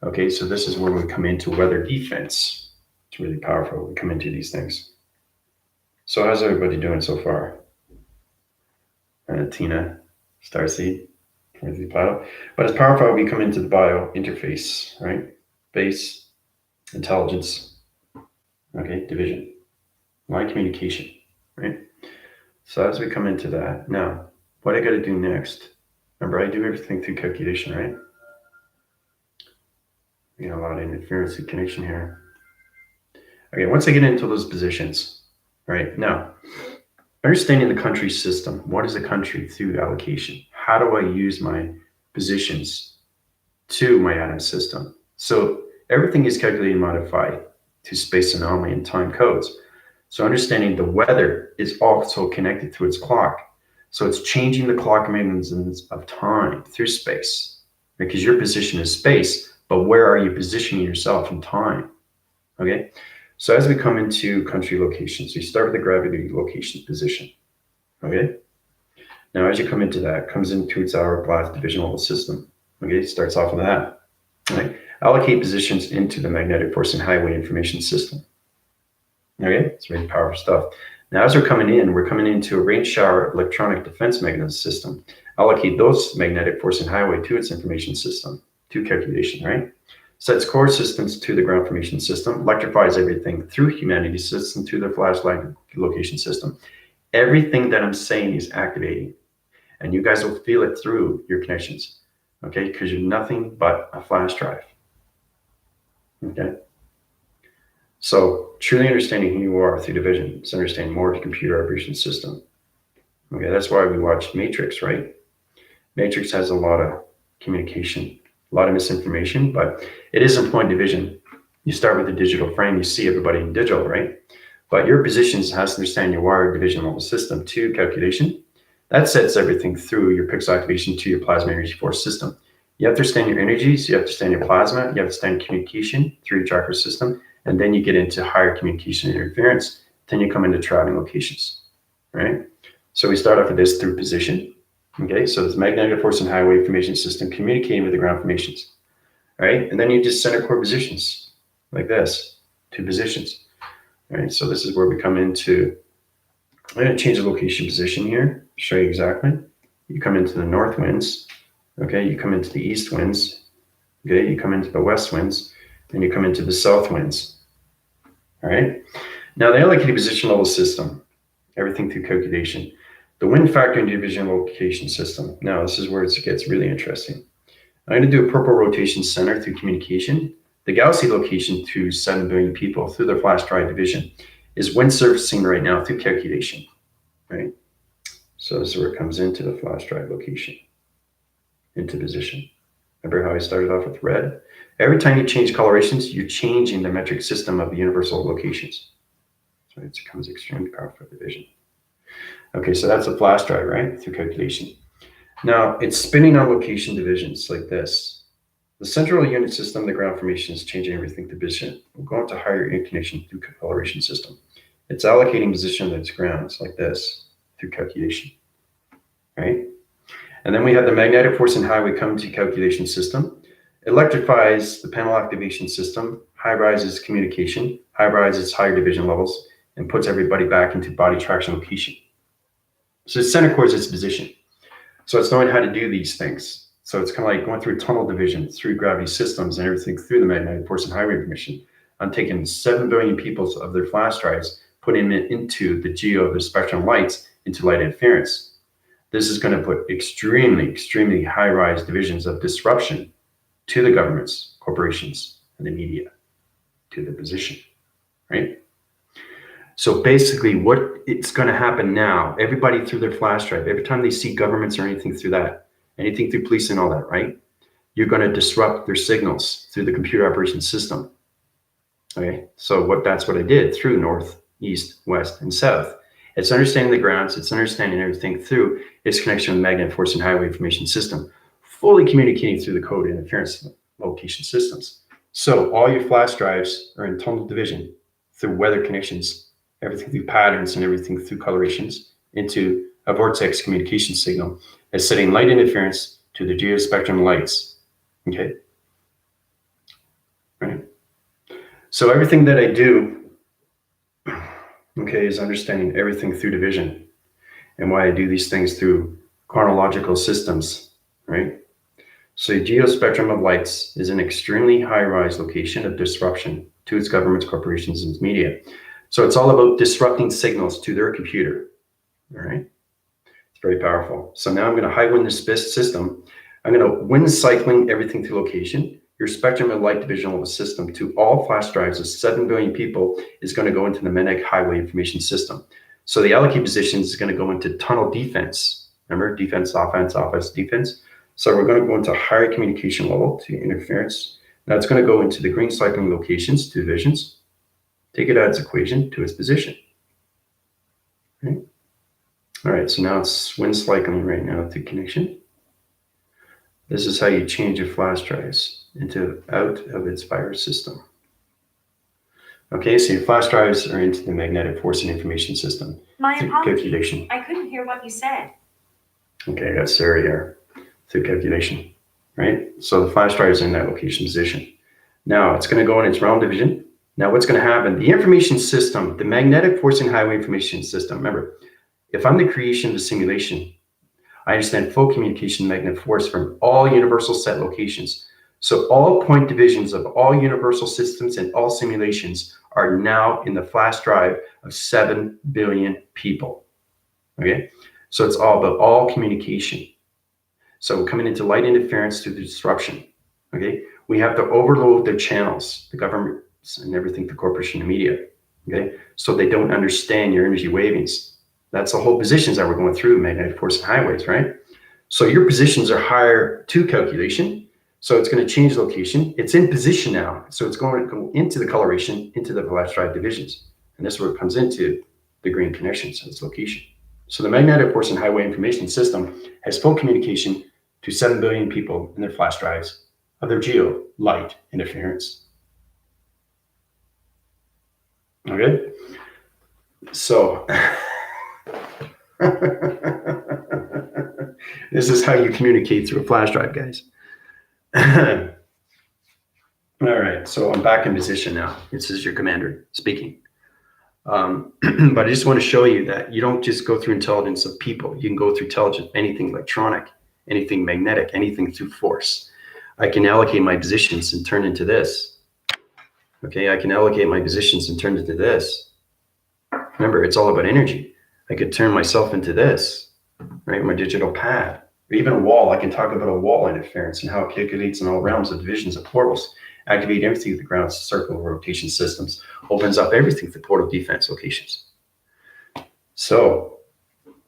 Okay, so this is where we come into weather defense. It's really powerful. We come into these things. So how's everybody doing so far? Tina, Starseed, but it's powerful. We come into the bio interface, right? Base, intelligence, okay, division, line communication, right? So as we come into that, now, what I got to do next? Remember, I do everything through calculation, right? We got a lot of interference and connection here. Okay, once I get into those positions, right, now, understanding the country system. What is a country through allocation? How do I use my positions to my atom system? So everything is calculated and modified to space anomaly and time codes. So understanding the weather is also connected to its clock. So it's changing the clock mechanisms of time through space, because your position is space, but where are you positioning yourself in time? Okay. So as we come into country locations, we start with the gravity location position. Okay. Now, as you come into that, comes into its hourglass division level system. Okay. It starts off with that. Right. Allocate positions into the magnetic force and highway information system. Okay. It's really powerful stuff. Now, as we're coming into a rain shower electronic defense mechanism system. Allocate those magnetic force and highway to its information system, to calculation, right? Sets core systems to the ground formation system, electrifies everything through humanity system to the flashlight location system. Everything that I'm saying is activating, and you guys will feel it through your connections, okay? Because you're nothing but a flash drive, okay? So truly understanding who you are through division is understanding more of the computer operation system. Okay, that's why we watch Matrix, right? Matrix has a lot of communication, a lot of misinformation, but it is in point division. You start with the digital frame, you see everybody in digital, right? But your positions has to understand your wired division level system to calculation. That sets everything through your pixel activation to your plasma energy force system. You have to understand your energies, you have to understand your plasma, you have to understand communication through your tracker system, and then you get into higher communication interference. Then you come into traveling locations, right? So we start off with this through position. Okay, so it's magnetic force and highway information system communicating with the ground formations, right? And then you just center core positions like this, two positions, right? So this is where we come into, I'm going to change the location position here, show you exactly. You come into the north winds, okay? You come into the east winds, okay? You come into the west winds, and you come into the south winds, all right? Now the allocated position level system, everything through calculation. The wind factor and division location system. Now, this is where it gets really interesting. I'm going to do a purple rotation center through communication. The galaxy location to 7 billion people through their flash drive division is wind surfacing right now through calculation, right? So this is where it comes into the flash drive location, into position. Remember how I started off with red? Every time you change colorations, you're changing the metric system of the universal locations. So it becomes extremely powerful division. Okay, so that's a flash drive, right? Through calculation. Now it's spinning on location divisions like this. The central unit system, the ground formation is changing everything to position. We're going to higher inclination through coloration system. It's allocating position of its grounds like this through calculation, right? And then we have the magnetic force and highway coming to calculation system. Electrifies the panel activation system, hybrides communication, hybrides higher division levels, and puts everybody back into body traction location. So the center core is its position. So it's knowing how to do these things. So it's kind of like going through tunnel division, through gravity systems and everything through the magnetic force and highway information. I'm taking 7 billion people of their flash drives, putting it into the geo of the spectrum lights into light interference. This is going to put extremely, extremely high-rise divisions of disruption to the governments, corporations, and the media, to the position, right? So basically what it's going to happen now, everybody through their flash drive, every time they see governments or anything through that, anything through police and all that, right? You're going to disrupt their signals through the computer operation system. Okay, so that's what I did through north, east, west, and south. It's understanding the grounds, it's understanding everything through its connection with magnetic force and highway information system, fully communicating through the code interference location systems. So all your flash drives are in tunnel division through weather connections, everything through patterns and everything through colorations into a vortex communication signal as setting light interference to the geospectrum lights. Okay. Right. So everything that I do, okay, is understanding everything through division and why I do these things through chronological systems, right? So the geospectrum of lights is an extremely high-rise location of disruption to its governments, corporations, and media. So it's all about disrupting signals to their computer, all right? It's very powerful. So now I'm going to high wind this system. I'm going to wind cycling everything to location. Your spectrum of light division of a system to all flash drives of 7 billion people is going to go into the magnetic highway information system. So the allocate positions is going to go into tunnel defense. Remember, defense, offense, defense. So we're going to go into higher communication level to interference. Now it's going to go into the green cycling locations to divisions. Take it out its equation to its position. Okay. All right, so now it's wind cycling right now through connection. This is how you change your flash drives into out of its virus system. Okay, so your flash drives are into the magnetic forcing information system. My apologies. I couldn't hear what you said. Okay, I got Sarah here through calculation, right? So the flash drive is in that location position. Now it's going to go in its realm division. Now what's going to happen? The information system, the magnetic forcing highway information system. Remember, if I'm the creation of a simulation, I understand full communication magnetic force from all universal set locations. So all point divisions of all universal systems and all simulations are now in the flash drive of 7 billion people. Okay, so it's all about all communication. So we're coming into light interference through the disruption. Okay, we have to overload their channels, the governments and everything, the corporation and media. Okay, so they don't understand your energy wavings. That's the whole positions that we're going through, magnetic force and highways, right? So your positions are higher to calculation. So it's going to change location. It's in position now. So it's going to go into the coloration, into the flash drive divisions. And this is where it comes into the green connections of its location. So the magnetic force and highway information system has full communication to 7 billion people in their flash drives of their geo light interference. Okay? So this is how you communicate through a flash drive, guys. All right, so I'm back in position now. This is your commander speaking. But I just want to show you that you don't just go through intelligence of people. You can go through intelligence, anything electronic, anything magnetic, anything through force. I can allocate my positions and turn into this. Okay, I can allocate my positions and turn into this. Remember, it's all about energy. I could turn myself into this, right? My digital pad, or even a wall. I can talk about a wall interference and how it calculates in all realms of divisions of portals, activate everything through the ground circle rotation systems, opens up everything through portal defense locations. So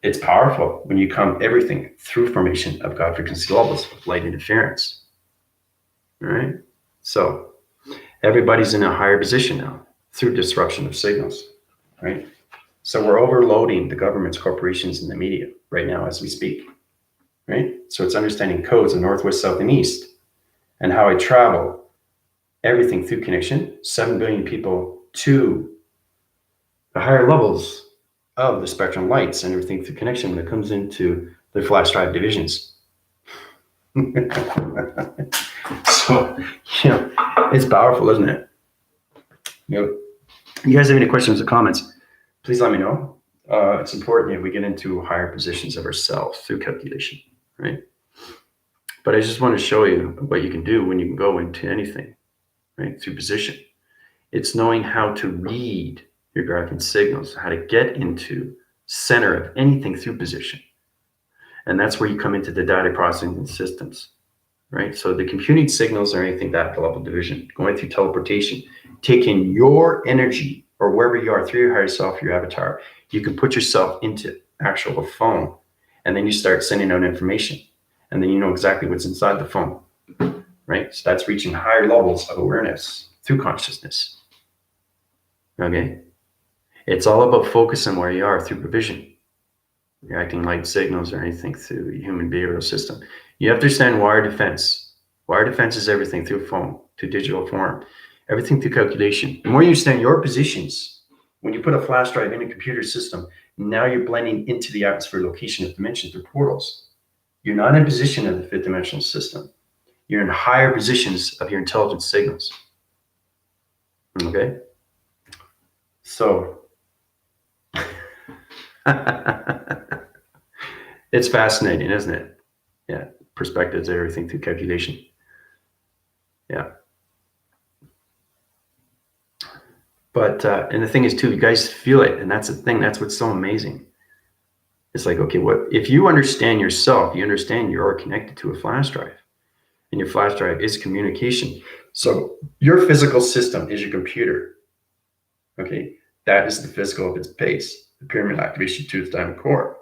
it's powerful when you come everything through formation of God frequency levels of light interference. All right. So everybody's in a higher position now through disruption of signals, right? So we're overloading the governments, corporations, and the media right now as we speak, right? So it's understanding codes of northwest, south, and east, and how I travel everything through connection, 7 billion people to the higher levels of the spectrum lights and everything through connection when it comes into the flash drive divisions. So, it's powerful, isn't it? You guys have any questions or comments? Please let me know. It's important that we get into higher positions of ourselves through calculation, right? But I just want to show you what you can do when you can go into anything, right? Through position. It's knowing how to read your graphing signals, how to get into center of anything through position. And that's where you come into the data processing systems, right? So the computing signals or anything that level division, going through teleportation, taking your energy or wherever you are through your higher self, your avatar, you can put yourself into actual phone, and then you start sending out information, and then you know exactly what's inside the phone, right? So that's reaching higher levels of awareness through consciousness. Okay, it's all about focusing where you are through provision. You're acting like signals or anything through the human behavioral system. You have to understand wire defense. Wire defense is everything through phone to digital form, everything through calculation. The more you understand your positions, when you put a flash drive in a computer system, now you're blending into the atmosphere location of dimension through portals. You're not in position of the fifth dimensional system. You're in higher positions of your intelligence signals. Okay? So, it's fascinating, isn't it? Yeah, perspectives, everything through calculation. Yeah. But, and the thing is too, you guys feel it. And that's the thing, that's what's so amazing. It's like, okay, what if you understand yourself, you understand you're connected to a flash drive, and your flash drive is communication. So your physical system is your computer. Okay, that is the physical of its base, the pyramid activation to its diamond core.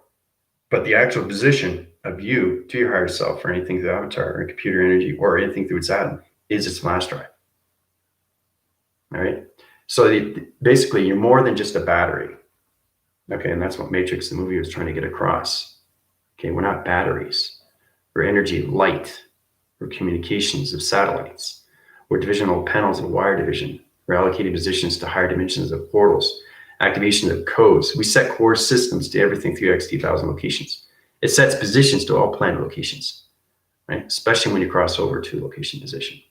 But the actual position of you to your higher self, or anything through avatar, or computer energy, or anything through its atom, is its flash drive. All right. So basically, you're more than just a battery. Okay, and that's what Matrix, the movie, was trying to get across. Okay, we're not batteries. We're energy, light. We're communications of satellites. We're divisional panels of wire division. We're allocating positions to higher dimensions of portals. Activation of codes. We set core systems to everything through XT1000 locations. It sets positions to all planet locations, right? Especially when you cross over to location position.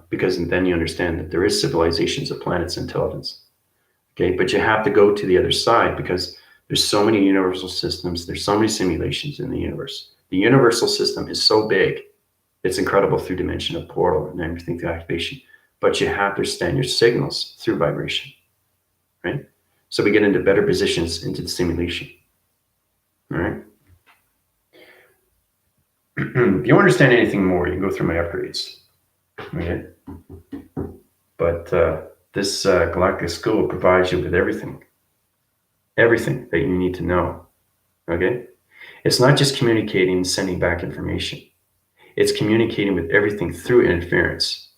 Because then you understand that there is civilizations of planets intelligence. Okay, but you have to go to the other side because there's so many universal systems. There's so many simulations in the universe. The universal system is so big. It's incredible through dimension of portal and everything through activation. But you have to understand your signals through vibration, right? So we get into better positions into the simulation, all right? If you understand anything more, you can go through my upgrades, okay? But this Galactic School provides you with everything that you need to know, okay? It's not just communicating and sending back information. It's communicating with everything through interference,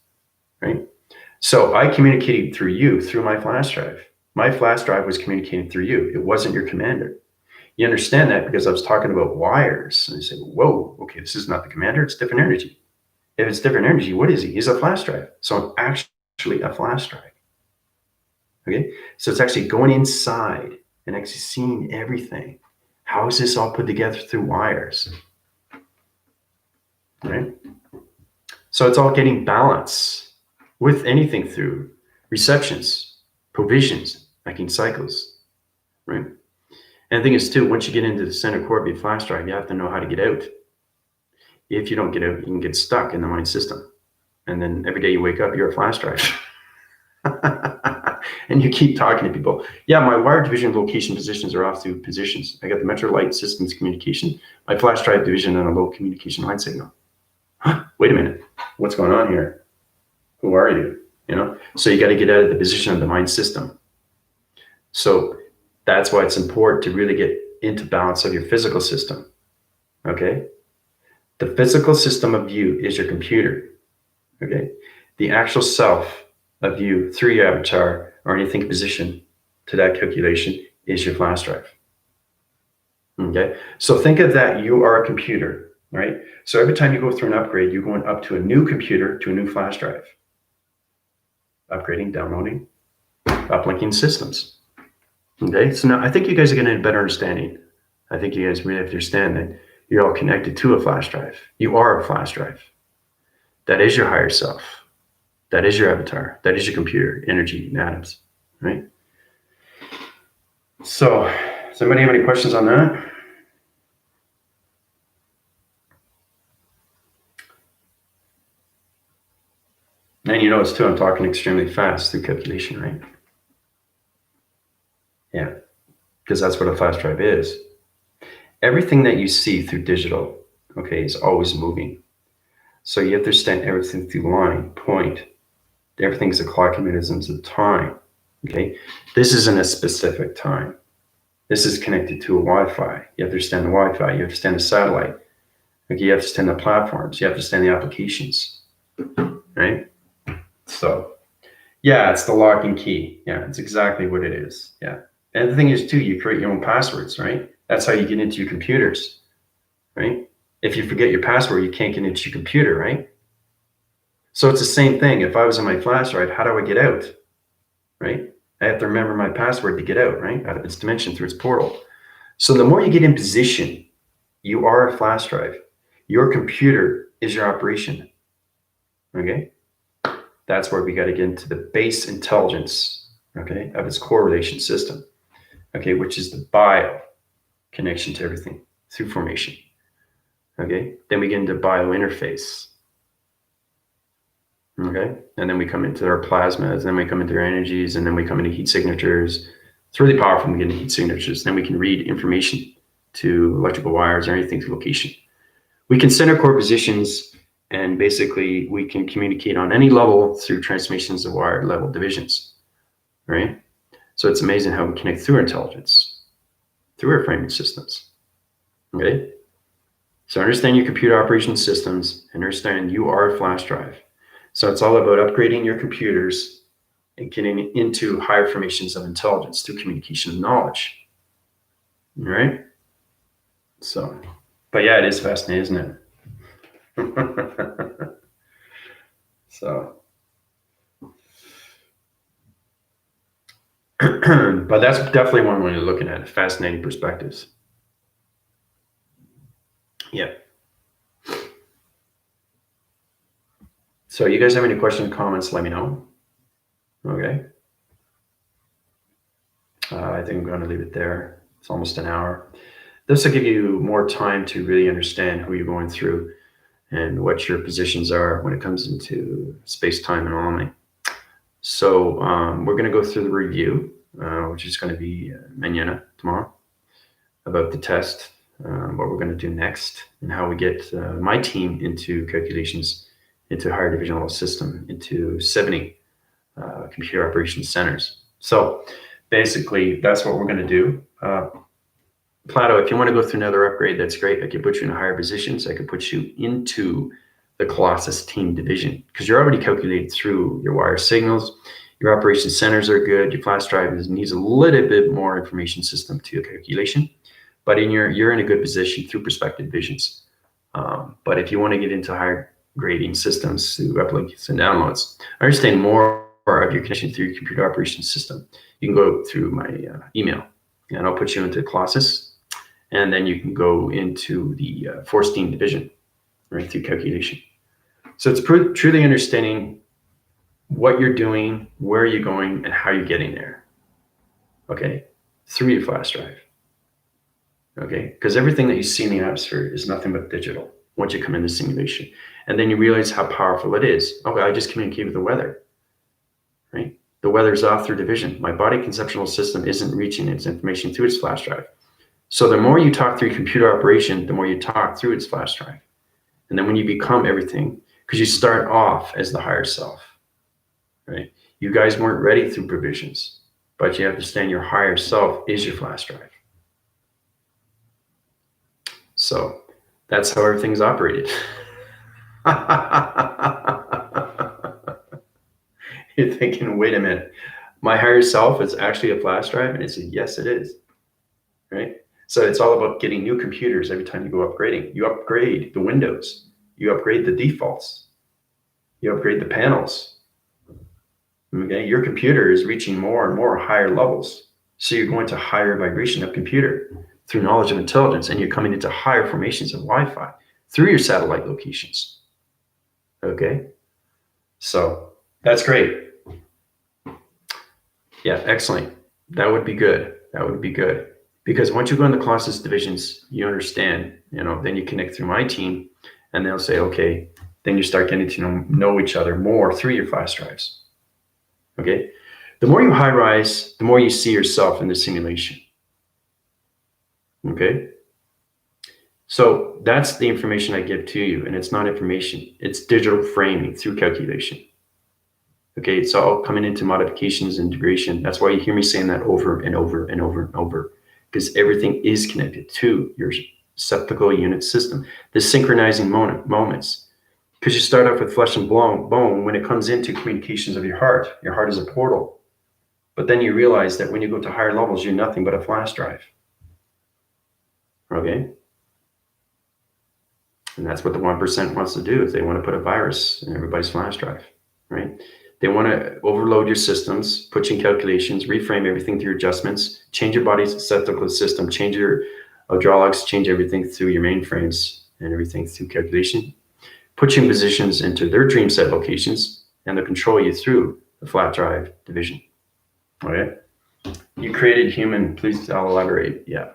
right? So I communicated through you, through my flash drive. My flash drive was communicating through you. It wasn't your commander. You understand that because I was talking about wires. And I said, whoa, okay, this is not the commander, it's different energy. If it's different energy, what is he? He's a flash drive. So I'm actually a flash drive. Okay, so it's actually going inside and actually seeing everything. How is this all put together through wires? Right? So it's all getting balance with anything through receptions, provisions, making cycles, right? And the thing is too, once you get into the center core of your flash drive, you have to know how to get out. If you don't get out, you can get stuck in the mind system. And then every day you wake up, you're a flash drive. And you keep talking to people. Yeah, my wire division location positions are off through positions. I got the Metro Light Systems communication, my flash drive division, and a low communication line signal. Wait a minute, what's going on here? Who are you? You know, so you got to get out of the position of the mind system. So that's why it's important to really get into balance of your physical system. Okay, the physical system of you is your computer. Okay, the actual self of you through your avatar or anything position to that calculation is your flash drive. Okay, so think of that, you are a computer, right? So every time you go through an upgrade, you're going up to a new computer, to a new flash drive. Upgrading, downloading, uplinking systems. Okay, so now I think you guys are getting a better understanding. I think you guys really understand that you're all connected to a flash drive. You are a flash drive. That is your higher self. That is your avatar. That is your computer, energy, and atoms, right? So, does anybody have any questions on that? And you notice too, I'm talking extremely fast through calculation, right? Yeah, because that's what a flash drive is. Everything that you see through digital, okay, is always moving. So you have to understand everything through line, point. Everything's the clock mechanisms of time, okay? This isn't a specific time. This is connected to a Wi-Fi. You have to understand the Wi-Fi. You have to understand the satellite. Okay, you have to understand the platforms. You have to understand the applications, right? So, yeah, it's the lock and key. Yeah, it's exactly what it is. Yeah. And the thing is, too, you create your own passwords, right? That's how you get into your computers, right? If you forget your password, you can't get into your computer, right? So it's the same thing. If I was on my flash drive, how do I get out, right? I have to remember my password to get out, right? Out of its dimension through its portal. So the more you get in position, you are a flash drive. Your computer is your operation, okay? That's where we got to get into the base intelligence, okay, of its correlation system, okay, which is the bio connection to everything through formation, okay? Then we get into bio interface, okay? And then we come into our plasmas, then we come into our energies, and then we come into heat signatures. It's really powerful when we get into heat signatures. Then we can read information to electrical wires or anything to location. We can center core positions, and basically we can communicate on any level through transformations of wire level divisions, right? So it's amazing how we connect through intelligence, through our framing systems, okay? So understand your computer operation systems, and understand you are a flash drive. So it's all about upgrading your computers and getting into higher formations of intelligence through communication and knowledge, all right? So, but yeah, it is fascinating, isn't it? So, but that's definitely one way of looking at it. Fascinating perspectives. Yeah. So you guys have any questions, comments, let me know. Okay. I think I'm going to leave it there. It's almost an hour. This will give you more time to really understand who you're going through and what your positions are when it comes into space-time anomaly. So we're going to go through the review, which is going to be mañana, tomorrow, about the test, what we're going to do next, and how we get my team into calculations into higher division level system, into 70 computer operations centers. So basically, that's what we're going to do. Plato, if you want to go through another upgrade, that's great. I could put you in higher positions. I could put you into the Colossus team division because you're already calculated through your wire signals. Your operation centers are good. Your flash drive needs a little bit more information system to your calculation, but you're in a good position through perspective visions. But if you want to get into higher grading systems through uplinks and downloads, understand more of your connection through your computer operation system, you can go through my email, and I'll put you into Colossus. And then you can go into the force team division, right, through calculation. So it's truly understanding what you're doing, where you're going, and how you're getting there, okay, through your flash drive, okay? Because everything that you see in the atmosphere is nothing but digital once you come into simulation. And then you realize how powerful it is. Okay, I just communicate with the weather, right? The weather's off through division. My body conceptual system isn't reaching its information through its flash drive. So the more you talk through computer operation, the more you talk through its flash drive. And then when you become everything, because you start off as the higher self, right? You guys weren't ready through provisions, but you understand your higher self is your flash drive. So that's how everything's operated. You're thinking, wait a minute, my higher self is actually a flash drive? And it's a yes, it is, right? So it's all about getting new computers every time you go upgrading. You upgrade the Windows, you upgrade the defaults, you upgrade the panels. Okay, your computer is reaching more and more higher levels. So you're going to higher vibration of computer through knowledge of intelligence, and you're coming into higher formations of Wi-Fi through your satellite locations. Okay, so that's great. Yeah, excellent. That would be good. That would be good. Because once you go in the Colossus divisions, you understand, then you connect through my team, and they'll say, okay, then you start getting to know each other more through your flash drives. Okay, the more you high rise, the more you see yourself in the simulation. Okay, so that's the information I give to you, and it's not information, it's digital framing through calculation. Okay, it's all coming into modifications, integration. That's why you hear me saying that over and over and over and over, because everything is connected to your septical unit system, the synchronizing moments. Because you start off with flesh and bone when it comes into communications of your heart is a portal. But then you realize that when you go to higher levels, you're nothing but a flash drive. Okay? And that's what the 1% wants to do, is they want to put a virus in everybody's flash drive, right? They want to overload your systems, put you in calculations, reframe everything through adjustments, change your body's receptacle system, change your hydraulics, change everything through your mainframes and everything through calculation, put you in positions into their dream set locations, and they'll control you through the flat drive division. Okay? You created human, please I'll elaborate. Yeah.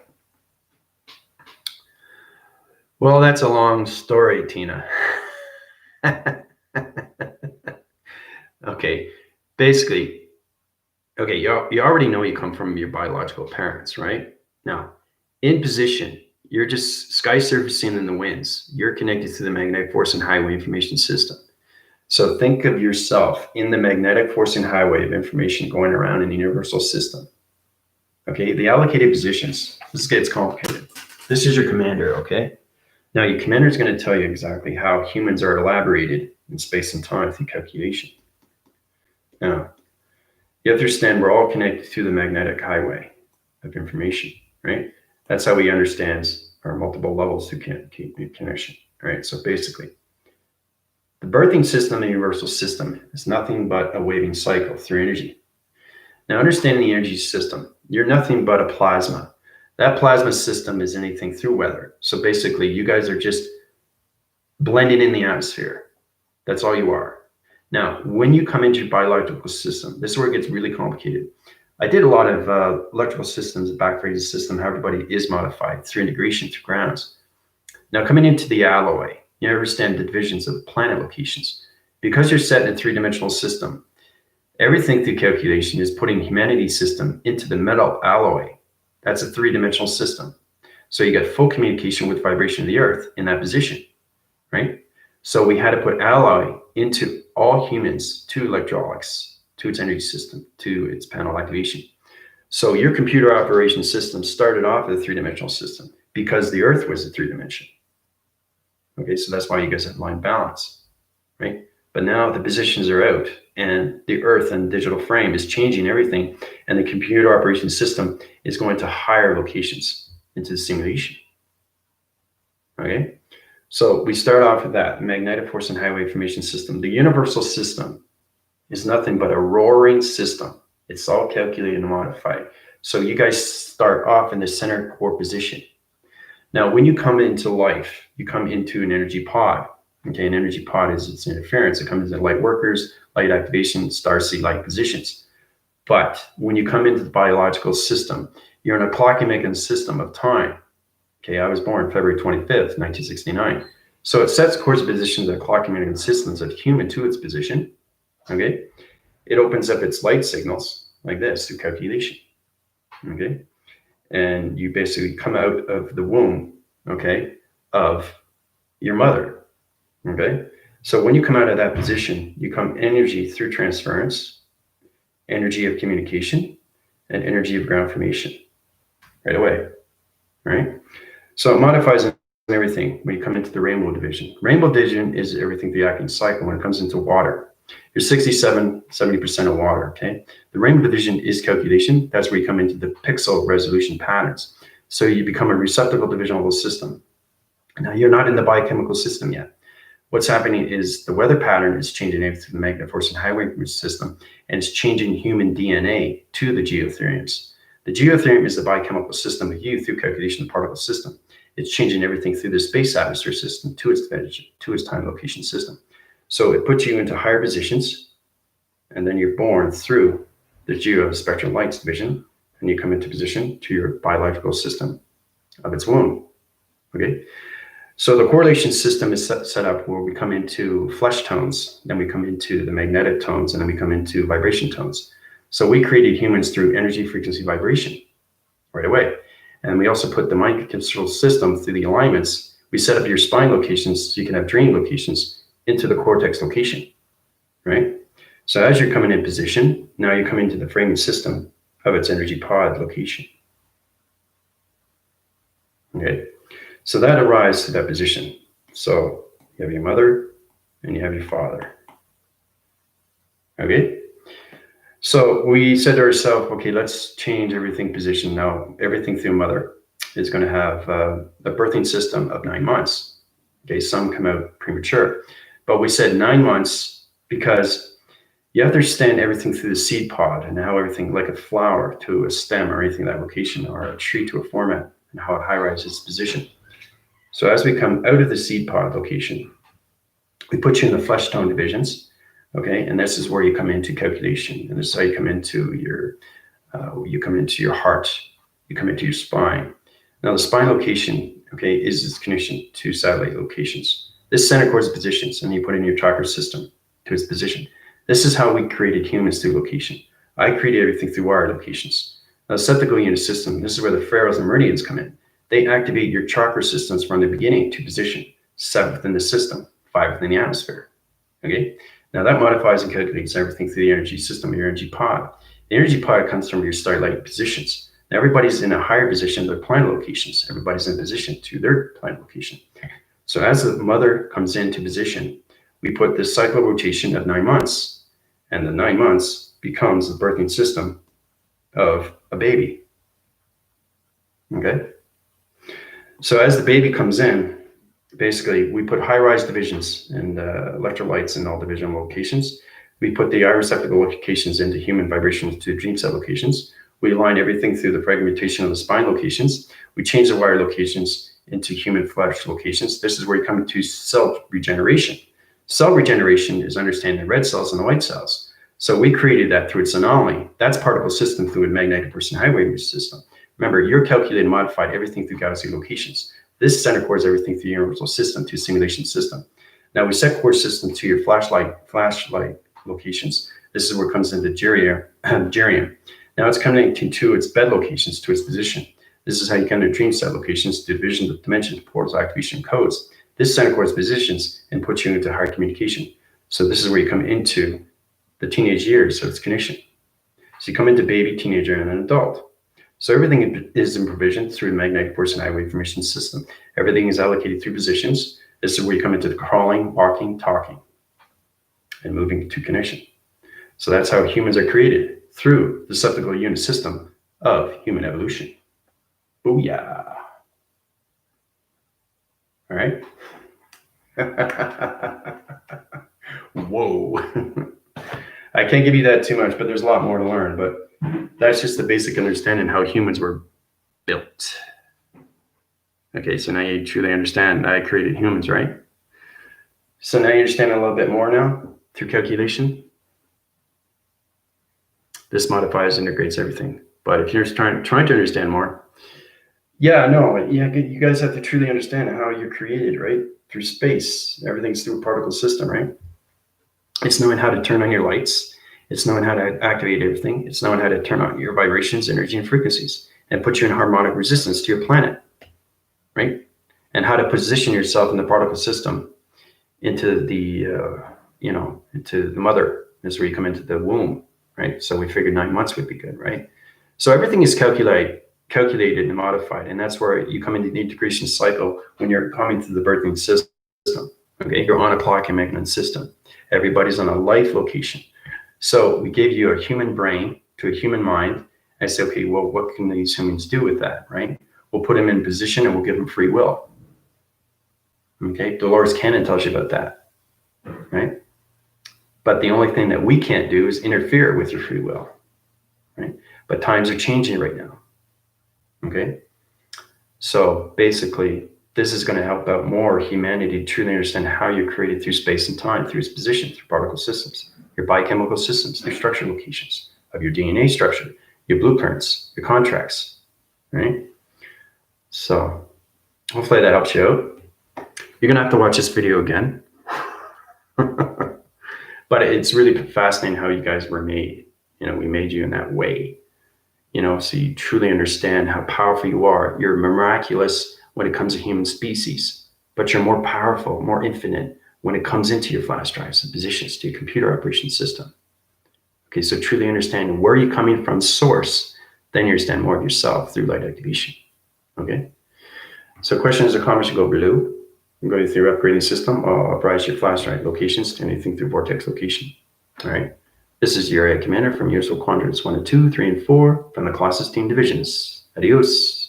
Well, that's a long story, Tina. Okay, basically, okay, you already know you come from your biological parents, right? Now, in position, you're just sky surfacing in the winds. You're connected to the magnetic force and highway information system. So think of yourself in the magnetic force and highway of information going around in the universal system. Okay, the allocated positions, this gets complicated. This is your commander, okay? Now, your commander is going to tell you exactly how humans are elaborated in space and time through calculation. Now, you have to understand we're all connected through the magnetic highway of information, right? That's how we understand our multiple levels through connection, right? So basically, the birthing system, the universal system, is nothing but a waving cycle through energy. Now, understanding the energy system, you're nothing but a plasma. That plasma system is anything through weather. So basically, you guys are just blending in the atmosphere. That's all you are. Now, when you come into your biological system, this is where it gets really complicated. I did a lot of electrical systems, backphase system, how everybody is modified through integration, through grounds. Now, coming into the alloy, you understand the divisions of planet locations. Because you're set in a three-dimensional system, everything through calculation is putting humanity's system into the metal alloy. That's a three-dimensional system. So you got full communication with vibration of the earth in that position, right? So we had to put alloy into all humans, to electronics, to its energy system, to its panel activation. So your computer operation system started off as a three-dimensional system because the earth was a three-dimension. Okay, so that's why you guys have line balance, right? But now the positions are out and the earth and digital frame is changing everything, and the computer operation system is going to higher locations into the simulation. Okay, so we start off with that magnetic force and highway information system. The universal system is nothing but a roaring system. It's all calculated and modified. So you guys start off in the center core position. Now, when you come into life, you come into an energy pod. Okay, an energy pod is its interference. It comes into light workers, light activation, star seed light positions. But when you come into the biological system, you're in a clocking mechanism system of time. Okay, I was born February 25th, 1969. So it sets course positions of clocking mechanism systems of human to its position. Okay, it opens up its light signals like this through calculation. Okay, and you basically come out of the womb, okay, of your mother. Okay, so when you come out of that position, you come energy through transference, energy of communication, and energy of ground formation right away, right? So it modifies everything when you come into the rainbow division. Rainbow division is everything through the acting cycle. When it comes into water, you're 70% of water, okay? The rainbow division is calculation. That's where you come into the pixel resolution patterns. So you become a receptacle divisional system. Now, you're not in the biochemical system yet. What's happening is the weather pattern is changing through the magnetic force and highway system, and it's changing human DNA to the geotheriums. The geotherium is the biochemical system of you through calculation of the particle system. It's changing everything through the space atmosphere system to its time location system. So it puts you into higher positions, and then you're born through the geospectral lights division, and you come into position to your biological system of its womb. Okay. So the correlation system is set up where we come into flesh tones, then we come into the magnetic tones, and then we come into vibration tones. So we created humans through energy, frequency, vibration right away. And we also put the mind control system through the alignments. We set up your spine locations so you can have dream locations into the cortex location, right? So as you're coming in position, now you come into the framing system of its energy pod location. Okay. So that arrives to that position. So you have your mother and you have your father. Okay. So we said to ourselves, okay, let's change everything position. Now, everything through mother is going to have a birthing system of 9 months. Okay, some come out premature. But we said 9 months because you have to understand everything through the seed pod and how everything, like a flower to a stem or anything, that location, or a tree to a format, and how it high-rises its position. So as we come out of the seed pod location, we put you in the flesh tone divisions, okay? And this is where you come into calculation, and this is how you come into your heart, you come into your spine. Now the spine location, okay, is its connection to satellite locations. This center course positions, and you put in your chakra system to its position. This is how we created humans through location. I created everything through wire locations. Now the septical unit system, this is where the pharaohs and meridians come in. They activate your chakra systems from the beginning to position, 7 within the system, 5 within the atmosphere. Okay. Now that modifies and calculates everything through the energy system, your energy pod. The energy pod comes from your starlight positions. Now everybody's in a higher position, their planet locations. Everybody's in position to their planet location. So as the mother comes into position, we put this cycle rotation of 9 months, and the 9 months becomes the birthing system of a baby. Okay. So as the baby comes in, basically we put high-rise divisions and electrolytes in all division locations. We put the eye receptacle locations into human vibrations to dream set locations. We align everything through the fragmentation of the spine locations. We change the wire locations into human flesh locations. This is where you come to cell regeneration. Cell regeneration is understanding the red cells and the white cells. So we created that through its anomaly. That's particle system through a magnetic person highway system. Remember, you're calculated and modified everything through galaxy locations. This center course everything through universal system to simulation system. Now we set core system to your flashlight locations. This is where it comes into gerium. Now it's coming to its bed locations, to its position. This is how you come to dream set locations, division of dimensions, portals, activation codes. This center course positions and puts you into higher communication. So this is where you come into the teenage years of its connection. So you come into baby, teenager, and an adult. So everything is in provision through the magnetic person highway information system. Everything is allocated through positions. This is where you come into the crawling, walking, talking, and moving to connection. So that's how humans are created, through the septical unit system of human evolution. Booyah. All right. Whoa. I can't give you that too much, but there's a lot more to learn. But that's just the basic understanding how humans were built. Okay, so now you truly understand I created humans, right? So now you understand a little bit more now through calculation. This modifies, integrates everything. But if you're trying to understand more, you guys have to truly understand how you're created, right? Through space. Everything's through a particle system, right? It's knowing how to turn on your lights. It's knowing how to activate everything. It's knowing how to turn on your vibrations, energy, and frequencies, and put you in harmonic resistance to your planet, right? And how to position yourself in the particle system into the, into the mother. This is where you come into the womb, right? So we figured 9 months would be good, right? So everything is calculated and modified, and that's where you come into the integration cycle when you're coming to the birthing system. Okay, you're on a clock and magnet system. Everybody's on a life location. So we gave you a human brain to a human mind. I say, okay, well, what can these humans do with that, right? We'll put them in position and we'll give them free will. Okay, Dolores Cannon tells you about that, right? But the only thing that we can't do is interfere with your free will, right? But times are changing right now. Okay, so basically, this is going to help out more humanity to truly understand how you're created through space and time, through its position, through particle systems, your biochemical systems, through structure locations of your DNA structure, your blueprints, your contracts, right? So hopefully that helps you out. You're going to have to watch this video again. But it's really fascinating how you guys were made. We made you in that way. So you truly understand how powerful you are. You're miraculous when it comes to human species, but you're more powerful, more infinite when it comes into your flash drives and positions to your computer operation system. Okay, so truly understand where you're coming from, source, then you understand more of yourself through light activation. Okay, so questions or comments, you go below. I'm going through your upgrading system. I'll uprise your flash drive locations to anything through vortex location. All right. This is your area commander from Universal Quadrants 1 and 2, 3 and 4 from the Colossus Team Divisions. Adios.